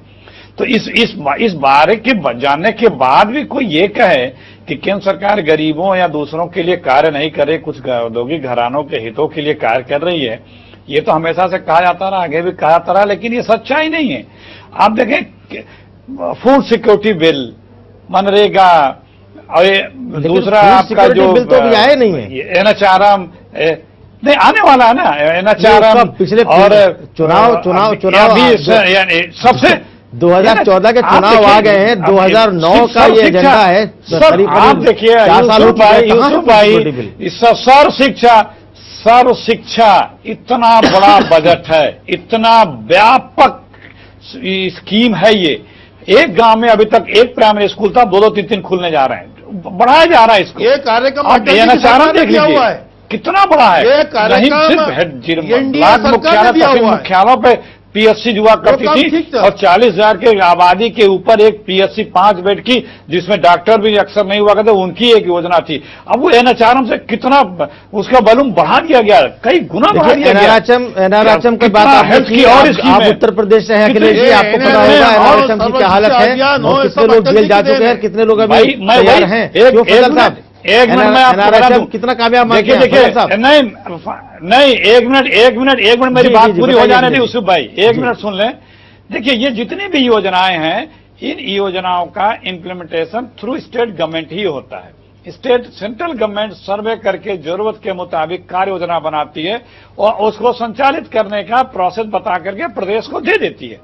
तो इस बारे के जानने के बाद भी कोई ये कहे कि केंद्र सरकार गरीबों या दूसरों के लिए कार्य नहीं करे, कुछ औद्योगिक घरानों के हितों के लिए कार्य कर रही है, ये तो हमेशा से कहा जाता रहा, आगे भी कहा जाता रहा, लेकिन ये सच्चाई नहीं है। आप देखें फूड सिक्योरिटी बिल, मनरेगा और दूसरा आपका जो बिल तो अभी आए नहीं है, एनएचआरएम नहीं आने वाला है ना, एनएचआरएम पिछले और चुनाव सबसे 2014 के चुनाव आ गए हैं, 2009 का ये एजेंडा है। आप देखिए यूसुफ भाई, सर्व शिक्षा इतना बड़ा बजट है, इतना व्यापक स्कीम है ये। एक गांव में अभी तक एक प्राइमरी स्कूल था, 2-3 खुलने जा रहे हैं, बढ़ाया जा रहा है इसको। ये कार्यक्रम देख लीजिए कितना बड़ा है। नहीं सिर्फ मुख्यालयों पे पीएससी जुआ करती थी और 40,000 के आबादी के ऊपर एक पीएससी 5 बेड की, जिसमें डॉक्टर भी अक्सर नहीं हुआ करते, उनकी एक योजना थी। अब वो एनएचआरएम से कितना उसका वॉल्यूम बढ़ा दिया गया, कई गुना बढ़ा दिया गया। एनआरएचएम की बात आप उत्तर प्रदेश से हैं अखिलेश जी, आपको पता होगा एनआरएचएम की क्या हालत है और कितने लोग जेल जा चुके हैं, कितने लोग अभी तैयार हैं। एक मिनट में आपको कितना कामयाब, देखिए नहीं एक मिनट मेरी बात पूरी हो जाने दी यूसुफ भाई, एक मिनट सुन लें। देखिए ये जितनी भी योजनाएं हैं, इन योजनाओं का इम्प्लीमेंटेशन थ्रू स्टेट गवर्नमेंट ही होता है। सेंट्रल गवर्नमेंट सर्वे करके जरूरत के मुताबिक कार्य योजना बनाती है और उसको संचालित करने का प्रोसेस बता करके प्रदेश को दे देती है।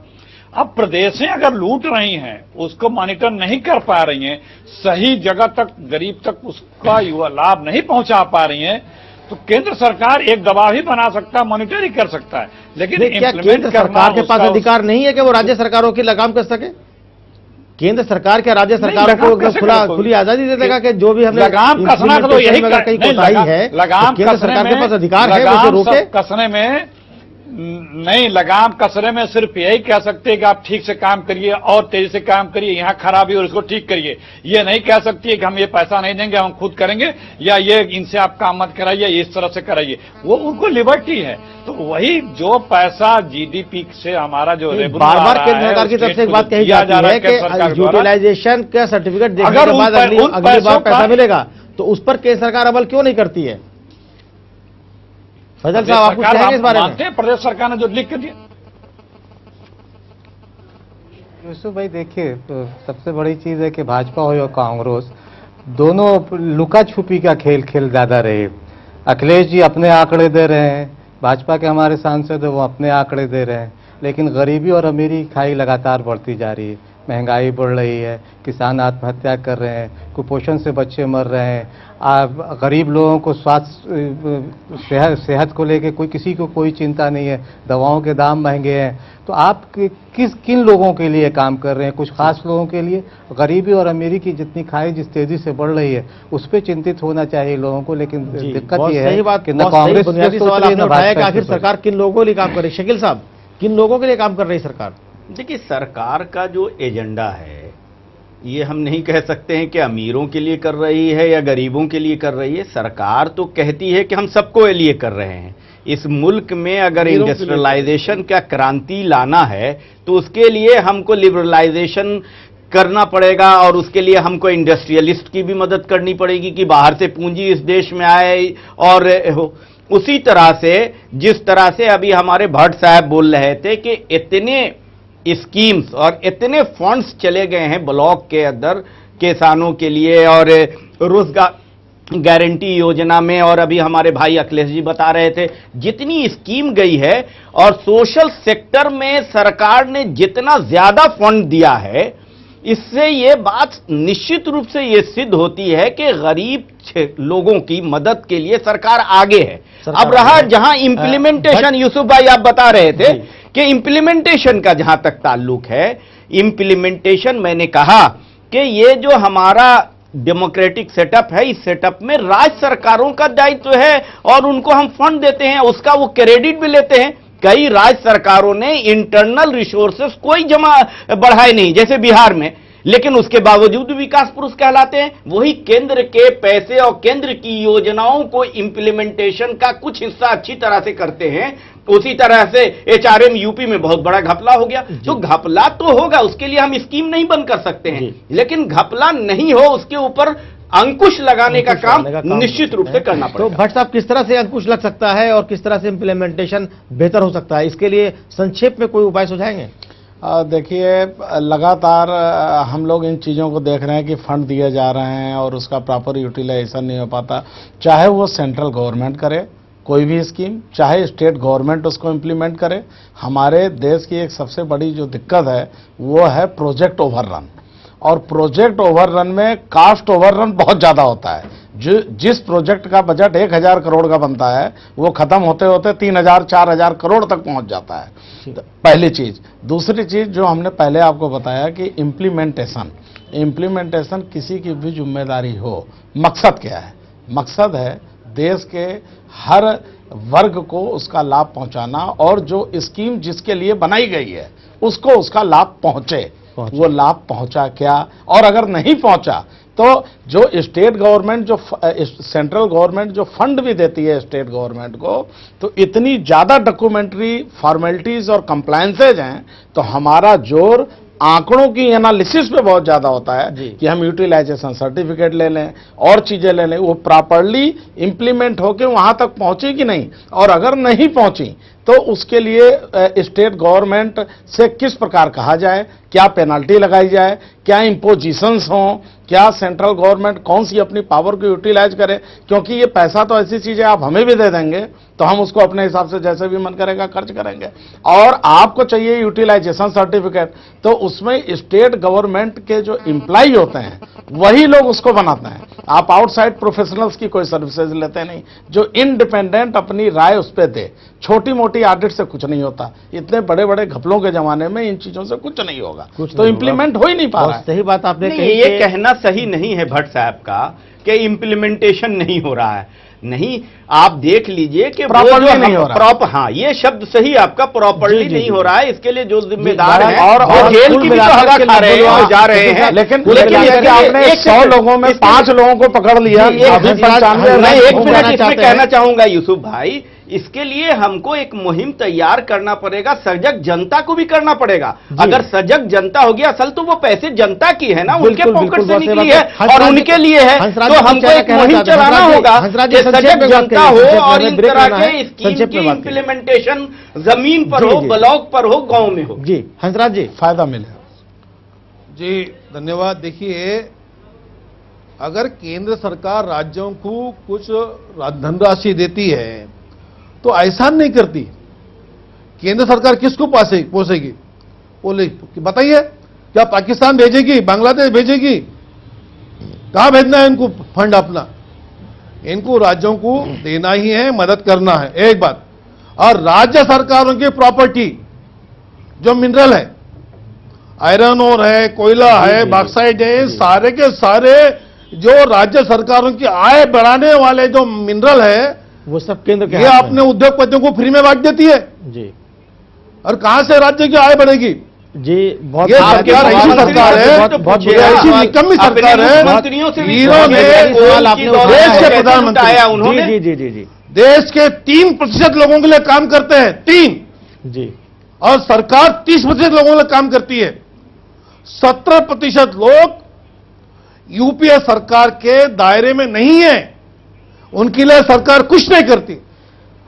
अब प्रदेशें अगर लूट रही हैं, उसको मॉनिटर नहीं कर पा रही हैं, सही जगह तक गरीब तक उसका लाभ नहीं पहुंचा पा रही हैं, तो केंद्र सरकार एक दबाव ही बना सकता है, मॉनिटर ही कर सकता है, लेकिन क्या केंद्र सरकार के पास अधिकार नहीं है कि वो राज्य सरकारों की लगाम कस सके? केंद्र सरकार क्या राज्य सरकारों को खुली आजादी दे देगा कि जो भी हमने लगाम कसना तो यही कहीं कोताही है, केंद्र सरकार के पास अधिकार है उसे रोके कसने में नहीं, लगाम कसरे में सिर्फ यही कह सकते हैं कि आप ठीक से काम करिए और तेजी से काम करिए, यहाँ खराबी और इसको ठीक करिए। ये नहीं कह सकती है कि हम ये पैसा नहीं देंगे, हम खुद करेंगे, या ये इनसे आप काम मत कराइए, इस तरह से कराइए। वो उनको लिबर्टी है। तो वही जो पैसा जीडीपी से हमारा जो बार बार केंद्र सरकार की तरफ से एक बात कही जाती है कि यूटिलाइजेशन का सर्टिफिकेट देखने के बाद अगली बार पैसा मिलेगा, तो उस पर केंद्र सरकार अमल क्यों नहीं करती है? फजल साहब, आप कुछ कहेंगे इस बारे में? प्रदेश सरकार ने जो लिख के दिया। यूसुफ भाई देखिए, तो सबसे बड़ी चीज है कि भाजपा हो या कांग्रेस, दोनों लुका छुपी का खेल खेल ज्यादा रहे। अखिलेश जी अपने आंकड़े दे रहे हैं, भाजपा के हमारे सांसद है वो अपने आंकड़े दे रहे हैं, लेकिन गरीबी और अमीरी खाई लगातार बढ़ती जा रही है। महंगाई बढ़ रही है, किसान आत्महत्या कर रहे हैं, कुपोषण से बच्चे मर रहे हैं, गरीब लोगों को स्वास्थ्य सेहत को लेके किसी को कोई चिंता नहीं है, दवाओं के दाम महंगे हैं। तो आप किन लोगों के लिए काम कर रहे हैं? कुछ खास लोगों के लिए? गरीबी और अमीरी की जितनी खाई जिस तेजी से बढ़ रही है उस पर चिंतित होना चाहिए लोगों को, लेकिन दिक्कत यह है कि न कांग्रेस कि आखिर सरकार किन लोगों के लिए काम कर रही है। शकील साहब, किन लोगों के लिए काम कर रही है सरकार? देखिए, सरकार का जो एजेंडा है ये हम नहीं कह सकते हैं कि अमीरों के लिए कर रही है या गरीबों के लिए कर रही है। सरकार तो कहती है कि हम सबको लिए कर रहे हैं। इस मुल्क में अगर इंडस्ट्रियलाइजेशन का क्रांति लाना है तो उसके लिए हमको लिबरलाइजेशन करना पड़ेगा, और उसके लिए हमको इंडस्ट्रियलिस्ट की भी मदद करनी पड़ेगी कि बाहर से पूंजी इस देश में आए। और उसी तरह से जिस तरह से अभी हमारे भट्ट साहब बोल रहे थे कि इतने स्कीम्स और इतने फंड्स चले गए हैं ब्लॉक के अंदर किसानों के लिए और रोजगार गारंटी योजना में, और अभी हमारे भाई अखिलेश जी बता रहे थे जितनी स्कीम गई है, और सोशल सेक्टर में सरकार ने जितना ज्यादा फंड दिया है, इससे ये बात निश्चित रूप से ये सिद्ध होती है कि गरीब लोगों की मदद के लिए सरकार आगे है। अब रहा जहां इंप्लीमेंटेशन, यूसुफ भाई आप बता रहे थे कि इंप्लीमेंटेशन का जहां तक ताल्लुक है, इंप्लीमेंटेशन मैंने कहा कि ये जो हमारा डेमोक्रेटिक सेटअप है, इस सेटअप में राज्य सरकारों का दायित्व है और उनको हम फंड देते हैं, उसका वो क्रेडिट भी लेते हैं। कई राज्य सरकारों ने इंटरनल रिसोर्सेस कोई जमा बढ़ाए नहीं, जैसे बिहार में, लेकिन उसके बावजूद विकास पुरुष कहलाते हैं। वही केंद्र के पैसे और केंद्र की योजनाओं को इंप्लीमेंटेशन का कुछ हिस्सा अच्छी तरह से करते हैं। उसी तरह से एचआरएम यूपी में बहुत बड़ा घपला हो गया। तो घपला तो होगा, उसके लिए हम स्कीम नहीं बंद कर सकते हैं, लेकिन घपला नहीं हो उसके ऊपर अंकुश लगाने का काम निश्चित रूप से करना पड़ेगा। तो भट्ट साहब, किस तरह से अंकुश लग सकता है और किस तरह से इंप्लीमेंटेशन बेहतर हो सकता है, इसके लिए संक्षेप में कोई उपाय सुझाएंगे? देखिए, लगातार हम लोग इन चीज़ों को देख रहे हैं कि फंड दिए जा रहे हैं और उसका प्रॉपर यूटिलाइजेशन नहीं हो पाता। चाहे वो सेंट्रल गवर्नमेंट करे कोई भी स्कीम, चाहे स्टेट गवर्नमेंट उसको इम्प्लीमेंट करे। हमारे देश की एक सबसे बड़ी जो दिक्कत है वो है प्रोजेक्ट ओवररन, और प्रोजेक्ट ओवररन में कास्ट ओवररन बहुत ज़्यादा होता है। जिस प्रोजेक्ट का बजट 1000 करोड़ का बनता है वो खत्म होते होते 3000 4000 करोड़ तक पहुंच जाता है। पहली चीज। दूसरी चीज जो हमने पहले आपको बताया कि इम्प्लीमेंटेशन किसी की भी जिम्मेदारी हो। मकसद क्या है? मकसद है देश के हर वर्ग को उसका लाभ पहुंचाना, और जो स्कीम जिसके लिए बनाई गई है उसको उसका लाभ पहुंचे। वो लाभ पहुंचा क्या, और अगर नहीं पहुंचा तो जो स्टेट गवर्नमेंट, जो सेंट्रल गवर्नमेंट जो फंड भी देती है स्टेट गवर्नमेंट को, तो इतनी ज्यादा डॉक्यूमेंट्री फॉर्मेलिटीज और कंप्लायंसेज हैं, तो हमारा जोर आंकड़ों की एनालिसिस पे बहुत ज्यादा होता है कि हम यूटिलाइजेशन सर्टिफिकेट ले लें और चीजें ले लें, वो प्रॉपरली इंप्लीमेंट होके वहां तक पहुंची कि नहीं, और अगर नहीं पहुंची तो उसके लिए स्टेट गवर्नमेंट से किस प्रकार कहा जाए, क्या पेनल्टी लगाई जाए, क्या इम्पोजिशंस हों, क्या सेंट्रल गवर्नमेंट कौन सी अपनी पावर को यूटिलाइज करे। क्योंकि ये पैसा तो ऐसी चीज है, आप हमें भी दे देंगे तो हम उसको अपने हिसाब से जैसे भी मन करेगा खर्च करेंगे, और आपको चाहिए यूटिलाइजेशन सर्टिफिकेट, तो उसमें स्टेट गवर्नमेंट के जो एम्प्लॉय होते हैं वही लोग उसको बनाते हैं। आप आउटसाइड प्रोफेशनल्स की कोई सर्विसेज लेते नहीं जो इंडिपेंडेंट अपनी राय उस पर दे। छोटी मोटी ऑडिट से कुछ नहीं होता, इतने बड़े बड़े घपलों के जमाने में इन चीजों से कुछ नहीं होगा, तो इंप्लीमेंट हो ही नहीं पा रहा है। सही बात आपने कही। ये कहना सही नहीं है भट्ट साहब का कि इंप्लीमेंटेशन नहीं हो रहा है। नहीं, आप देख लीजिए कि प्रॉपर्ली नहीं हो रहा है। हाँ, ये शब्द सही आपका, प्रॉपर्ली नहीं हो रहा है। इसके लिए जो जिम्मेदार है और जेल की भी तो हवा खा रहे हैं, जा रहे हैं। लेकिन आपने 100 लोगों में 5 लोगों को पकड़ लिया, अभी 95। मैं 1 मिनट इसमें कहना चाहूंगा यूसुफ भाई, इसके लिए हमको एक मुहिम तैयार करना पड़ेगा, सजग जनता को भी करना पड़ेगा। अगर सजग जनता होगी, असल तो वो पैसे जनता की है ना, उनके पॉकेट से निकली है और उनके लिए है, तो हमको एक मुहिम चलाना होगा कि सजग जनता हो और इन तरह के स्कीम की इम्प्लीमेंटेशन जमीन पर हो, ब्लॉक पर हो, गांव में हो। जी हंसराज जी, फायदा मिले। जी धन्यवाद। देखिए, अगर केंद्र सरकार राज्यों को कुछ धनराशि देती है तो एहसान नहीं करती। केंद्र सरकार किसको पोसेगी? बोले बताइए, क्या पाकिस्तान भेजेगी, बांग्लादेश भेजेगी? कहां भेजना है इनको फंड अपना? इनको राज्यों को देना ही है, मदद करना है, एक बात। और राज्य सरकारों की प्रॉपर्टी जो मिनरल है, आयरन ओर है, कोयला है, बॉक्साइट है, सारे के सारे जो राज्य सरकारों की आय बढ़ाने वाले जो मिनरल है, वो सब केंद्र के ये अपने उद्योगपतियों को फ्री में बांट देती है जी। और कहां से राज्य की आय बढ़ेगी जी? बहुत ये सरकार ऐसी सरकार है, बहुत ऐसी निकम्मी सरकार है। हीरो ने देश के प्रधानमंत्री जी जी जी जी देश के 3% लोगों के लिए काम करते हैं, 3 जी, और सरकार 30% लोगों के लिए काम करती है। 17% लोग यूपीए सरकार के दायरे में नहीं है, उनके लिए सरकार कुछ नहीं करती।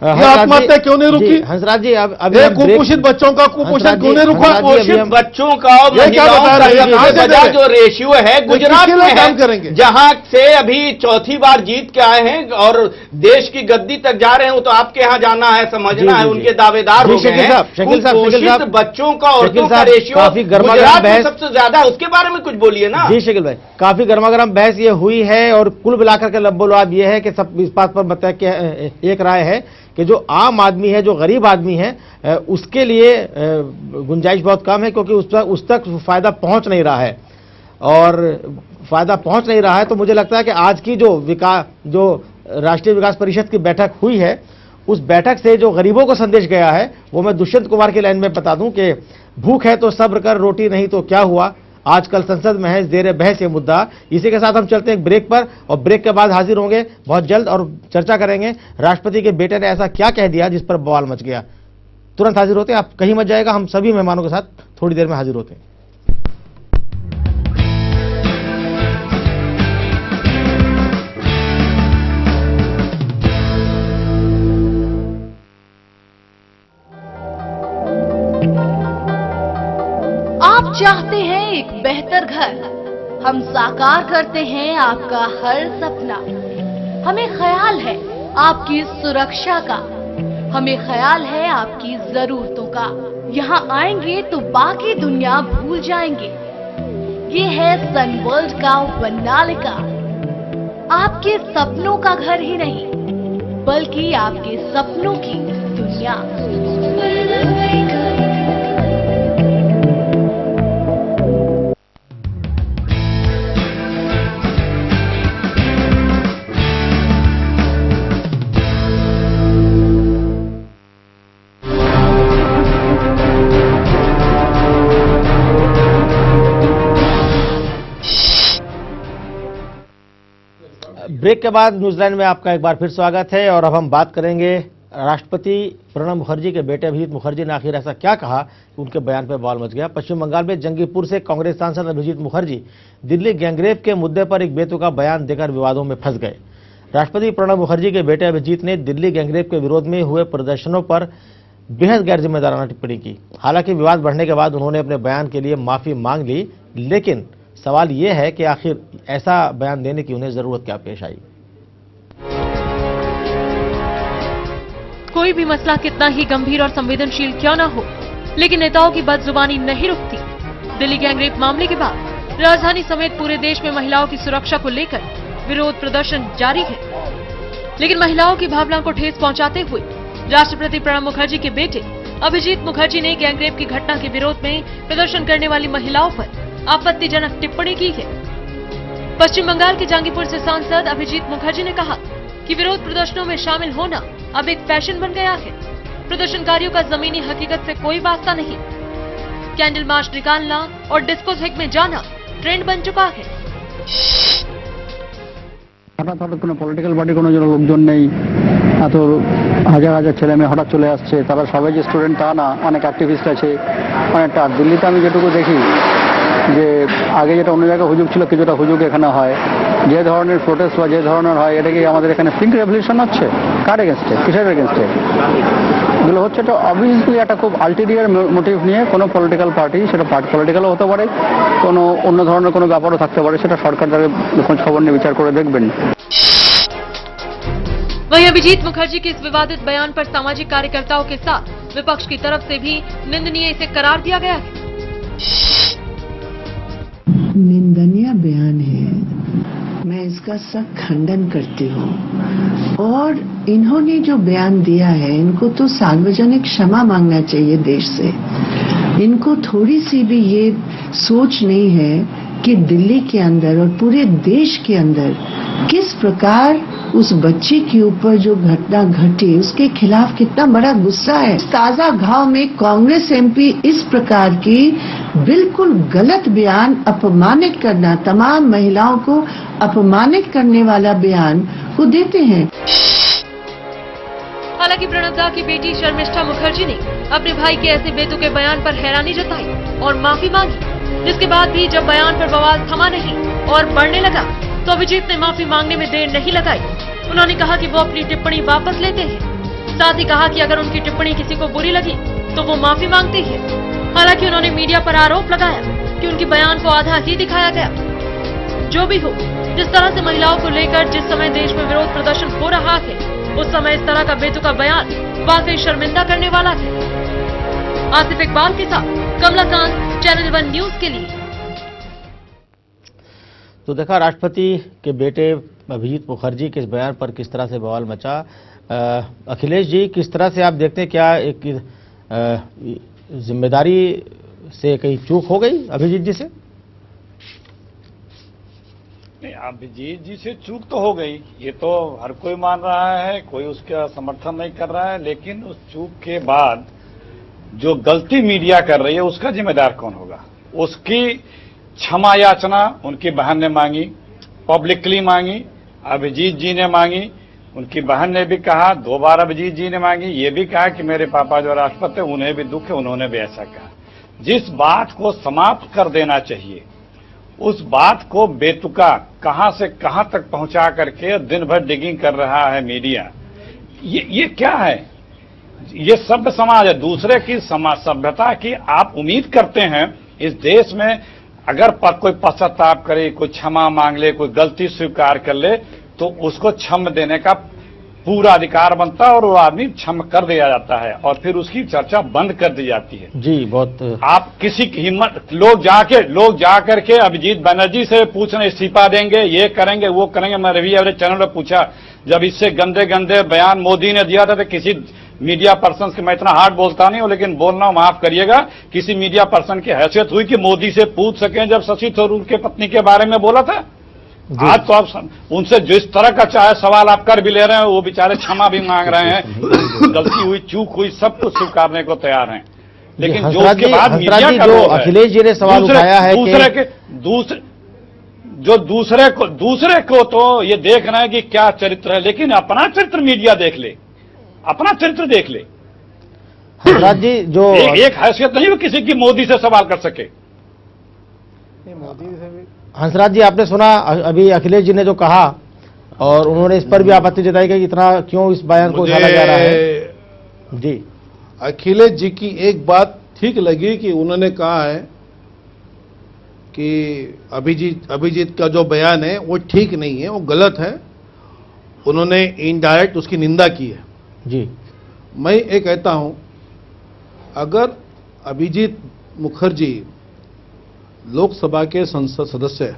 ये आत्महत्या क्यों नहीं रुकी? हंसराज जी, अब कुपोषित बच्चों का कुपोषण क्यों नहीं रुका? कुपोषित बच्चों का और महिलाओं का जो रेशियो है गुजरात में काम करेंगे, जहां से अभी चौथी बार जीत के आए हैं और देश की गद्दी तक जा रहे हैं, वो तो आपके यहाँ जाना है, समझना है, उनके दावेदार हो गए हैं। कुपोषित बच्चों का औरतों का रेशियो गुजरात में सबसे ज्यादा, उसके बारे में कुछ बोलिए ना। जी शकील भाई, काफी गर्मागर्म बहस ये हुई है और कुल मिलाकर के लब्बोलवाब ये है कि सब इस बात पर बताया कि एक राय है कि जो आम आदमी है, जो गरीब आदमी है, उसके लिए गुंजाइश बहुत कम है, क्योंकि उस तक फायदा पहुंच नहीं रहा है। और फायदा पहुंच नहीं रहा है तो मुझे लगता है कि आज की जो राष्ट्रीय विकास परिषद की बैठक हुई है, उस बैठक से जो गरीबों को संदेश गया है, वो मैं दुष्यंत कुमार की लाइन में बता दूं कि भूख है तो सब्र कर, रोटी नहीं तो क्या हुआ, आजकल संसद में है जेर बहस ये मुद्दा। इसी के साथ हम चलते हैं एक ब्रेक पर, और ब्रेक के बाद हाजिर होंगे बहुत जल्द और चर्चा करेंगे राष्ट्रपति के बेटे ने ऐसा क्या कह दिया जिस पर बवाल मच गया। तुरंत हाजिर होते हैं, आप कहीं मत जाएगा, हम सभी मेहमानों के साथ थोड़ी देर में हाजिर होते हैं। आप चाहते हैं एक बेहतर घर, हम साकार करते हैं आपका हर सपना। हमें ख्याल है आपकी सुरक्षा का, हमें ख्याल है आपकी जरूरतों का। यहाँ आएंगे तो बाकी दुनिया भूल जाएंगे। ये है सनवर्ल्ड का वन्नालिका, आपके सपनों का घर ही नहीं बल्कि आपके सपनों की दुनिया। ब्रेक के बाद न्यूजीलैंड में आपका एक बार फिर स्वागत है। और अब हम बात करेंगे राष्ट्रपति प्रणब मुखर्जी के बेटे अभिजीत मुखर्जी ने आखिर ऐसा क्या कहा कि उनके बयान पर बवाल मच गया। पश्चिम बंगाल में जंगीपुर से कांग्रेस सांसद अभिजीत मुखर्जी दिल्ली गैंगरेप के मुद्दे पर एक बेतुका बयान देकर विवादों में फंस गए। राष्ट्रपति प्रणब मुखर्जी के बेटे अभिजीत ने दिल्ली गैंगरेप के विरोध में हुए प्रदर्शनों पर बेहद गैर जिम्मेदाराना टिप्पणी की। हालांकि विवाद बढ़ने के बाद उन्होंने अपने बयान के लिए माफी मांग ली, लेकिन सवाल यह है कि आखिर ऐसा बयान देने की उन्हें जरूरत क्या पेश आई। कोई भी मसला कितना ही गंभीर और संवेदनशील क्यों न हो, लेकिन नेताओं की बदजुबानी नहीं रुकती। दिल्ली गैंगरेप मामले के बाद राजधानी समेत पूरे देश में महिलाओं की सुरक्षा को लेकर विरोध प्रदर्शन जारी है। लेकिन महिलाओं की भावना को ठेस पहुंचाते हुए राष्ट्रपति प्रणब मुखर्जी के बेटे अभिजीत मुखर्जी ने गैंगरेप की घटना के विरोध में प्रदर्शन करने वाली महिलाओं पर आपत्तिजनक टिप्पणी की है। पश्चिम बंगाल के जंगीपुर से सांसद अभिजीत मुखर्जी ने कहा कि कि विरोध प्रदर्शनों में शामिल होना अब एक फैशन बन गया है। प्रदर्शनकारियों का जमीनी हकीकत से कोई वास्ता नहीं। कैंडल मार्च निकालना और डिस्कोथेक में जाना ट्रेंड बन चुका है। হঠাৎ কোনো পলিটিক্যাল পার্টি কোনো লোকজন নেই, এত হাজার হাজার ছেলে মেয়ে হঠাৎ চলে আসছে, তারা সবাই যে স্টুডেন্ট তা না, অনেক অ্যাক্টিভিস্ট আছে অনেকটা। দিল্লিতে আমি যেটুকু দেখি যে আগে যেটা অন্য জায়গায় হুজুগ ছিল কিছুটা হুজুগ এখানে হয়, যে ধরনের প্রোটেস্ট বা যে ধরনের হয় এটা কি আমাদের এখানে পিঙ্ক রেভলিউশন হচ্ছে? কার এগেনস্টে, কিসের এগেনস্টে এগুলো হচ্ছে? এটা অবভিয়াসলি একটা খুব আলটিরিয়ার মোটিভ নিয়ে কোনো পলিটিক্যাল পার্টি, সেটা পলিটিক্যালও হতে পারে, কোনো অন্য ধরনের কোনো ব্যাপারও থাকতে পারে, সেটা সরকার তাদের খোঁজ খবর নিয়ে বিচার করে দেখবেন। वहीं अभिजीत मुखर्जी के इस विवादित बयान पर सामाजिक कार्यकर्ताओं के साथ विपक्ष की तरफ से भी निंदनीय इसे करार दिया गया है। निंदनीय बयान है, मैं इसका सख्त खंडन करती हूँ। और इन्होंने जो बयान दिया है इनको तो सार्वजनिक क्षमा मांगना चाहिए देश से। इनको थोड़ी सी भी ये सोच नहीं है कि दिल्ली के अंदर और पूरे देश के अंदर किस प्रकार उस बच्ची के ऊपर जो घटना घटी उसके खिलाफ कितना बड़ा गुस्सा है। ताजा घाव में कांग्रेस एमपी इस प्रकार की बिल्कुल गलत बयान, अपमानित करना, तमाम महिलाओं को अपमानित करने वाला बयान को देते हैं। हालांकि प्रणब दा की बेटी शर्मिष्ठा मुखर्जी ने अपने भाई के ऐसे बेतुके बयान पर हैरानी जताई और माफी मांगी, जिसके बाद भी जब बयान पर बवाल थमा नहीं और बढ़ने लगा तो अभिजीत ने माफी मांगने में देर नहीं लगाई। उन्होंने कहा कि वो अपनी टिप्पणी वापस लेते हैं। साथ ही कहा कि अगर उनकी टिप्पणी किसी को बुरी लगी तो वो माफी मांगते हैं। हालांकि उन्होंने मीडिया पर आरोप लगाया कि उनके बयान को आधा ही दिखाया गया। जो भी हो, जिस तरह से महिलाओं को लेकर जिस समय देश में विरोध प्रदर्शन हो रहा है उस समय इस तरह का बेतुका बयान वाकई शर्मिंदा करने वाला है। आसिफ इकबाल के साथ कमलाकांत, चैनल 1 न्यूज के लिए। तो देखा राष्ट्रपति के बेटे अभिजीत मुखर्जी के इस बयान पर किस तरह से बवाल मचा। अखिलेश जी, किस तरह से आप देखते हैं, क्या एक जिम्मेदारी से कहीं चूक हो गई अभिजीत जी से? नहीं, अभिजीत जी से चूक तो हो गई, ये तो हर कोई मान रहा है, कोई उसका समर्थन नहीं कर रहा है। लेकिन उस चूक के बाद जो गलती मीडिया कर रही है उसका जिम्मेदार कौन होगा? उसकी क्षमा याचना उनकी बहन ने मांगी, पब्लिकली मांगी, अभिजीत जी ने मांगी, उनकी बहन ने भी कहा, 2 बार अभिजीत जी ने मांगी, ये भी कहा कि मेरे पापा जो राष्ट्रपति है उन्हें भी दुख है, उन्होंने भी ऐसा कहा। जिस बात को समाप्त कर देना चाहिए उस बात को बेतुका कहां से कहां तक पहुंचा करके दिन भर डिगिंग कर रहा है मीडिया। ये क्या है? ये सभ्य समाज है। दूसरे की सभ्यता की आप उम्मीद करते हैं इस देश में अगर कोई पश्चाताप करे, कोई क्षमा मांग ले, कोई गलती स्वीकार कर ले तो उसको क्षम देने का पूरा अधिकार बनता है और वो आदमी क्षम कर दिया जाता है और फिर उसकी चर्चा बंद कर दी जाती है। जी, बहुत आप किसी की हिम्मत, लोग जाकर के अभिजीत बनर्जी से पूछने इस्तीफा देंगे, ये करेंगे, वो करेंगे। मैं रवि अपने चैनल पर पूछा, जब इससे गंदे गंदे बयान मोदी ने दिया था तो किसी मीडिया पर्सन के, मैं इतना हार्ड बोलता नहीं हूं लेकिन बोलना माफ करिएगा, किसी मीडिया पर्सन की हैसियत हुई कि मोदी से पूछ सकें जब शशि थरूर के पत्नी के बारे में बोला था? आज तो आप उनसे जिस तरह का चाहे सवाल आप कर भी ले रहे हैं, वो बेचारे क्षमा भी मांग रहे हैं, गलती हुई, चूक हुई, सब कुछ स्वीकारने को तैयार हैं। लेकिन जो उसके बाद मीडिया का रोल है, अखिलेश जी ने सवाल उठाया है दूसरे को तो ये देखना है कि क्या चरित्र है, लेकिन अपना चरित्र मीडिया देख ले, अपना चरित्र देख ले। हंसराज जी, जो एक हैसियत नहीं वो किसी की मोदी से सवाल कर सके। हंसराज जी, आपने सुना अभी अखिलेश जी ने जो कहा और उन्होंने इस पर भी आपत्ति जताई कि इतना क्यों इस बयान को उछाला जा रहा है। जी, अखिलेश जी की एक बात ठीक लगी कि उन्होंने कहा है कि अभिजीत का जो बयान है वो ठीक नहीं है, वो गलत है। उन्होंने इनडायरेक्ट उसकी निंदा की है। जी, मैं ये कहता हूं, अगर अभिजीत मुखर्जी लोकसभा के संसद सदस्य है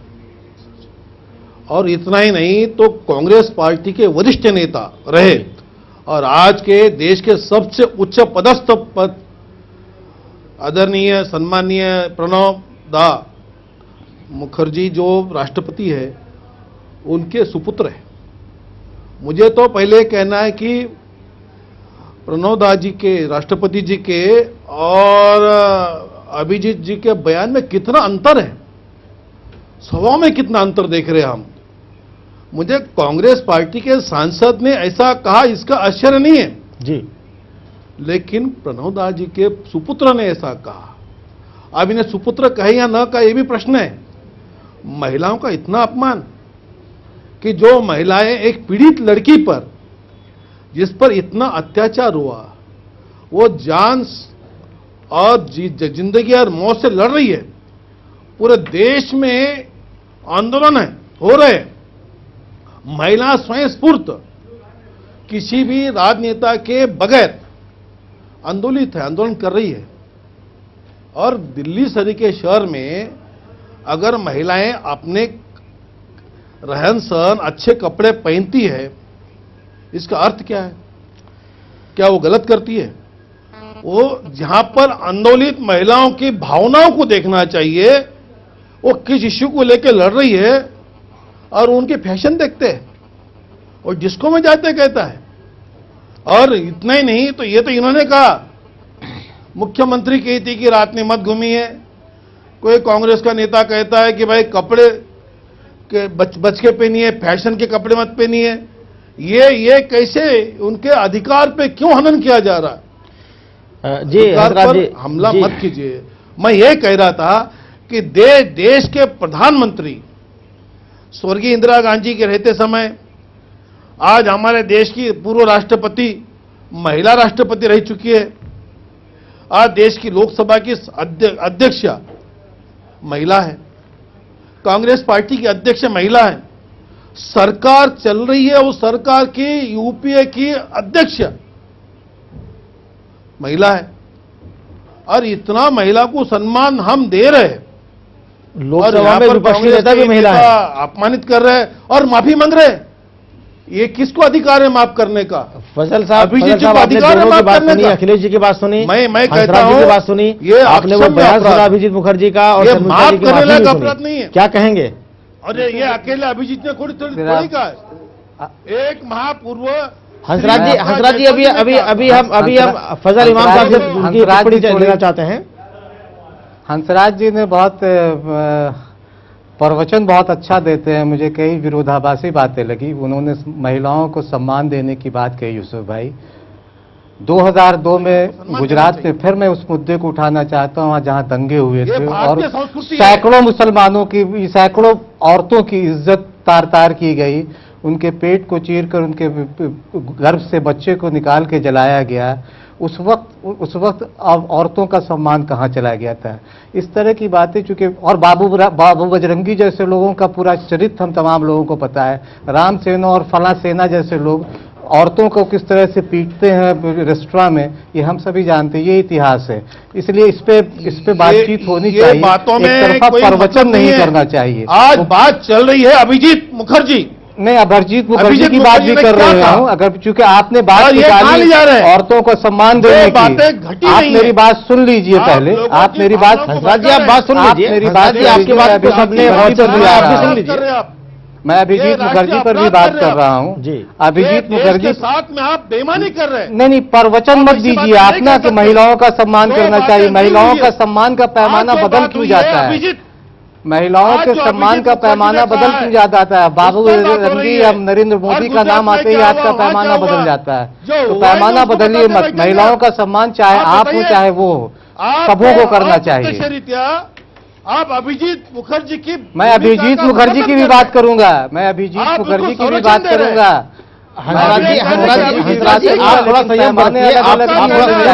और इतना ही नहीं तो कांग्रेस पार्टी के वरिष्ठ नेता रहे और आज के देश के सबसे उच्च पदस्थ पद आदरणीय सम्माननीय प्रणब दा मुखर्जी जो राष्ट्रपति है उनके सुपुत्र है मुझे तो पहले कहना है कि प्रणव दा जी के, राष्ट्रपति जी के और अभिजीत जी के बयान में कितना अंतर है, स्वभाव में कितना अंतर देख रहे हैं हम। मुझे कांग्रेस पार्टी के सांसद ने ऐसा कहा इसका आश्चर्य नहीं है जी, लेकिन प्रणव दा जी के सुपुत्र ने ऐसा कहा। अब इन्हें सुपुत्र कहे या न कहे ये भी प्रश्न है। महिलाओं का इतना अपमान कि जो महिलाएं एक पीड़ित लड़की पर, जिस पर इतना अत्याचार हुआ, वो जान और जिंदगी और मौत से लड़ रही है, पूरे देश में आंदोलन है हो रहे, महिला स्वयं स्फूर्त किसी भी राजनेता के बगैर आंदोलित है, आंदोलन कर रही है। और दिल्ली सरी के शहर में अगर महिलाएं अपने रहन सहन अच्छे कपड़े पहनती है, इसका अर्थ क्या है? क्या वो गलत करती है? वो जहां पर आंदोलित महिलाओं की भावनाओं को देखना चाहिए, वो किस इश्यू को लेकर लड़ रही है, और उनके फैशन देखते हैं और डिस्को में जाते कहता है। और इतना ही नहीं तो ये तो इन्होंने कहा, मुख्यमंत्री कही थी कि रात में मत घूमिए, कोई कांग्रेस का नेता कहता है कि भाई कपड़े के बच के पहनिए, फैशन के कपड़े मत पहनिए। ये कैसे उनके अधिकार पे क्यों हनन किया जा रहा है? जी पर हमला मत कीजिए। मैं ये कह रहा था कि देश के प्रधानमंत्री स्वर्गीय इंदिरा गांधी के रहते समय आज हमारे देश की पूर्व राष्ट्रपति महिला राष्ट्रपति रह चुकी है। आज देश की लोकसभा की अध्यक्ष महिला है, कांग्रेस पार्टी की अध्यक्ष महिला है, सरकार चल रही है, उस सरकार की यूपीए की अध्यक्ष महिला है, और इतना महिला को सम्मान हम दे रहे हैं। लोकसभा में विपक्षी नेता भी महिला है, अपमानित कर रहे हैं और माफी मांग रहे हैं। ये किसको अधिकार है माफ करने का? फजल साहब, अभिजीत जी को अधिकार है माफ करने का? अखिलेश जी की बात सुनी, मैं कहता हूं की बात सुनी, ये आपने वो बयान सुना अभिजीत मुखर्जी का, और ये माफ करने लायक अपराध नहीं है। क्या कहेंगे? अरे ये अकेले अभिजीत ने थोड़ी कहा है, एक महापूर्व हंसराज जी अभी हम फजल इमाम साहब से उनकी टिप्पणी लेना चाहते हैं। हंसराज जी ने बहुत प्रवचन बहुत अच्छा देते हैं, मुझे कई विरोधाभासी बातें लगी। उन्होंने महिलाओं को सम्मान देने की बात कही यूसुफ भाई। 2002 में गुजरात में, फिर मैं उस मुद्दे को उठाना चाहता हूं, जहां दंगे हुए थे और सैकड़ों मुसलमानों की, सैकड़ों औरतों की इज्जत तार तार की गई, उनके पेट को चीरकर उनके गर्भ से बच्चे को निकाल के जलाया गया। उस वक्त औरतों का सम्मान कहाँ चला गया था? इस तरह की बातें, चूंकि और बाबू बजरंगी जैसे लोगों का पूरा चरित्र हम तमाम लोगों को पता है, राम सेना और फला सेना जैसे लोग औरतों को किस तरह से पीटते हैं रेस्टोरेंट में, ये हम सभी जानते हैं, ये इतिहास है। इसलिए इस पे बातचीत होनी चाहिए, बातों में एक तरफा प्रवचन नहीं करना चाहिए। आज बात चल रही है अभिजीत मुखर्जी, नहीं अभिजीत मुखर्जी की बात भी कर रहे हूँ। अगर चूंकि आपने बात निकाली औरतों को सम्मान देने की, आप मेरी बात सुन लीजिए पहले, आप मेरी बात, हंसराज जी आप बात सुन लीजिए, मेरी बात, आपकी बात को सबने सुन लीजिए। मैं अभिजीत मुखर्जी पर भी बात कर रहा हूँ जी। अभिजीत मुखर्जी साथ में आप बेईमानी कर रहे हैं। नहीं, प्रवचन मत दीजिए आप ना कि महिलाओं का सम्मान करना चाहिए। महिलाओं का सम्मान का पैमाना बदल क्यों जाता है? महिलाओं के सम्मान का पैमाना बदल क्यों जाता है? बाबू रंगी या नरेंद्र मोदी का नाम आते ही आपका पैमाना बदल जाता है। तो पैमाना बदलिए मत। महिलाओं का सम्मान चाहे आप हो चाहे वो हो, सबों को करना चाहिए। आप अभिजीत मुखर्जी की, मैं अभिजीत मुखर्जी की भी बात करूंगा, मैं अभिजीत मुखर्जी की भी बात करूंगा। आप थोड़ा संयम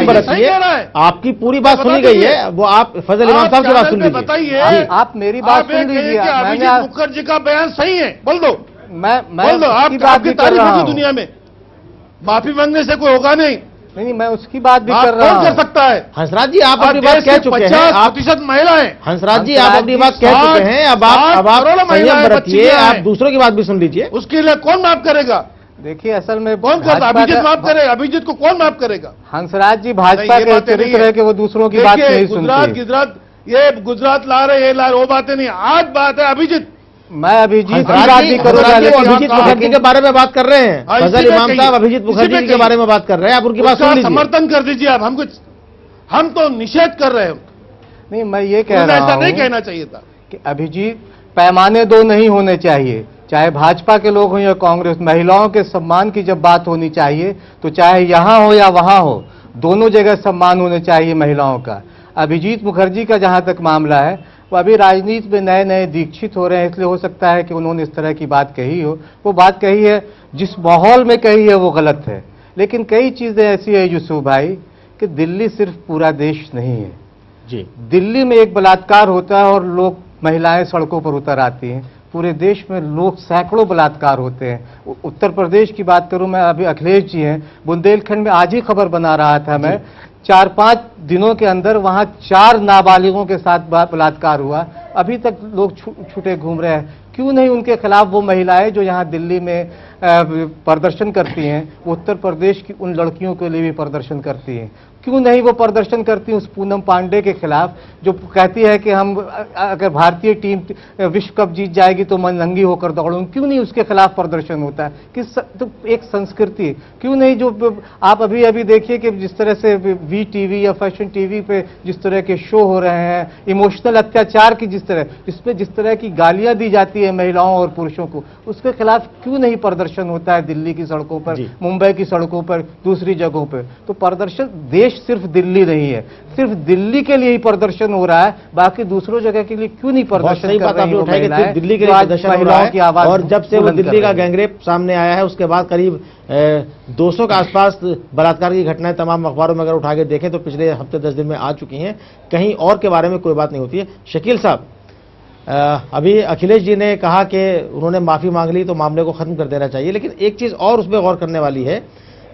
बरतिए, आपकी पूरी बात सुनी गई है, वो आप फजल इमाम साहब की बात सुन लीजिए। आप मेरी बात सुन लीजिए। अभिजीत मुखर्जी का बयान सही है, बोल दो, मैं बोल दो, आपकी तारीफ होगी दुनिया में, माफी मांगने से कोई होगा नहीं। नहीं, मैं उसकी बात भी कर रहा हूं। कर सकता है? हंसराज जी आप अपनी बात कह चुके हैं, 50% महिलाएं। हंसराज जी आप अपनी बात कह चुके हैं, अब आप संयम बरतिए, आप दूसरों की बात भी सुन लीजिए। उसके लिए कौन माफ करेगा? देखिए असल में कौन करता? अभिजीत माफ करेगा? अभिजीत को कौन माफ करेगा? हंसराज जी भाजपा के चरित्र है कि वो दूसरों की बात नहीं सुनते। गुजरात ये गुजरात ला रहे, ये ला रहे, वो बातें नहीं। आज बात है अभिजीत, मैं अभिजीत की हंसराज बात जी, भी करूंगा, लेकिन अभिजीत मुखर्जी के बारे में बात कर रहे हैं। फजल इमाम साहब अभिजीत मुखर्जी के बारे में बात कर रहे हैं, आप उनकी बात सुन लीजिए। समर्थन कर दीजिए आप। हम तो निषेध कर रहे हैं। नहीं, मैं ये कह रहा हूं, ऐसा नहीं कहना चाहिए था कि अभिजीत, पैमाने दो नहीं होने चाहिए, चाहे भाजपा के लोग हों या कांग्रेस। महिलाओं के सम्मान की जब बात होनी चाहिए तो चाहे यहां हो या वहां हो, दोनों जगह सम्मान होने चाहिए महिलाओं का। अभिजीत मुखर्जी का जहां तक मामला है, वो अभी राजनीति में नए नए दीक्षित हो रहे हैं, इसलिए हो सकता है कि उन्होंने इस तरह की बात कही हो। वो बात कही है, जिस माहौल में कही है वो गलत है। लेकिन कई चीजें ऐसी है यूसुफ भाई कि दिल्ली सिर्फ पूरा देश नहीं है जी। दिल्ली में एक बलात्कार होता है और लोग, महिलाएं सड़कों पर उतर आती हैं। पूरे देश में लोग, सैकड़ों बलात्कार होते हैं। उत्तर प्रदेश की बात करूं मैं, अभी अखिलेश जी हैं, बुंदेलखंड में आज ही खबर बना रहा था मैं, 4-5 दिनों के अंदर वहां 4 नाबालिगों के साथ बलात्कार हुआ। अभी तक लोग छूटे घूम रहे हैं। क्यों नहीं उनके खिलाफ वो महिलाएं जो यहाँ दिल्ली में प्रदर्शन करती हैं, वो उत्तर प्रदेश की उन लड़कियों के लिए भी प्रदर्शन करती हैं? क्यों नहीं वो प्रदर्शन करती उस पूनम पांडे के खिलाफ जो कहती है कि हम, अगर भारतीय टीम विश्व कप जीत जाएगी तो मैं नंगी होकर दौड़ूंगी? क्यों नहीं उसके खिलाफ प्रदर्शन होता है? तो एक संस्कृति क्यों नहीं? जो आप अभी अभी देखिए कि जिस तरह से वी टीवी या फैशन टीवी पे जिस तरह के शो हो रहे हैं, इमोशनल अत्याचार की जिसमें जिस तरह की गालियां दी जाती है महिलाओं और पुरुषों को, उसके खिलाफ क्यों नहीं प्रदर्शन होता है दिल्ली की सड़कों पर, मुंबई की सड़कों पर, दूसरी जगहों पर? तो प्रदर्शन, देश सिर्फ दिल्ली नहीं है, सिर्फ दिल्ली के लिए ही प्रदर्शन हो रहा है, बाकी दूसरों जगह के लिए क्यों नहीं प्रदर्शन कर रही हो महिलाएं? दिल्ली के लिए प्रदर्शन हो रहा है। और जब से वो दिल्ली का गैंगरेप सामने आया है, उसके बाद करीब 200 के आसपास बलात्कार की घटनाएं तमाम अखबारों में अगर उठा के देखें तो पिछले हफ्ते 10 दिन में आ चुकी हैं। कहीं और के बारे में कोई बात नहीं होती है। शकील साहब, अभी अखिलेश जी ने कहा कि उन्होंने माफी मांग ली तो मामले को खत्म कर देना चाहिए, लेकिन एक चीज और उसमें गौर करने वाली है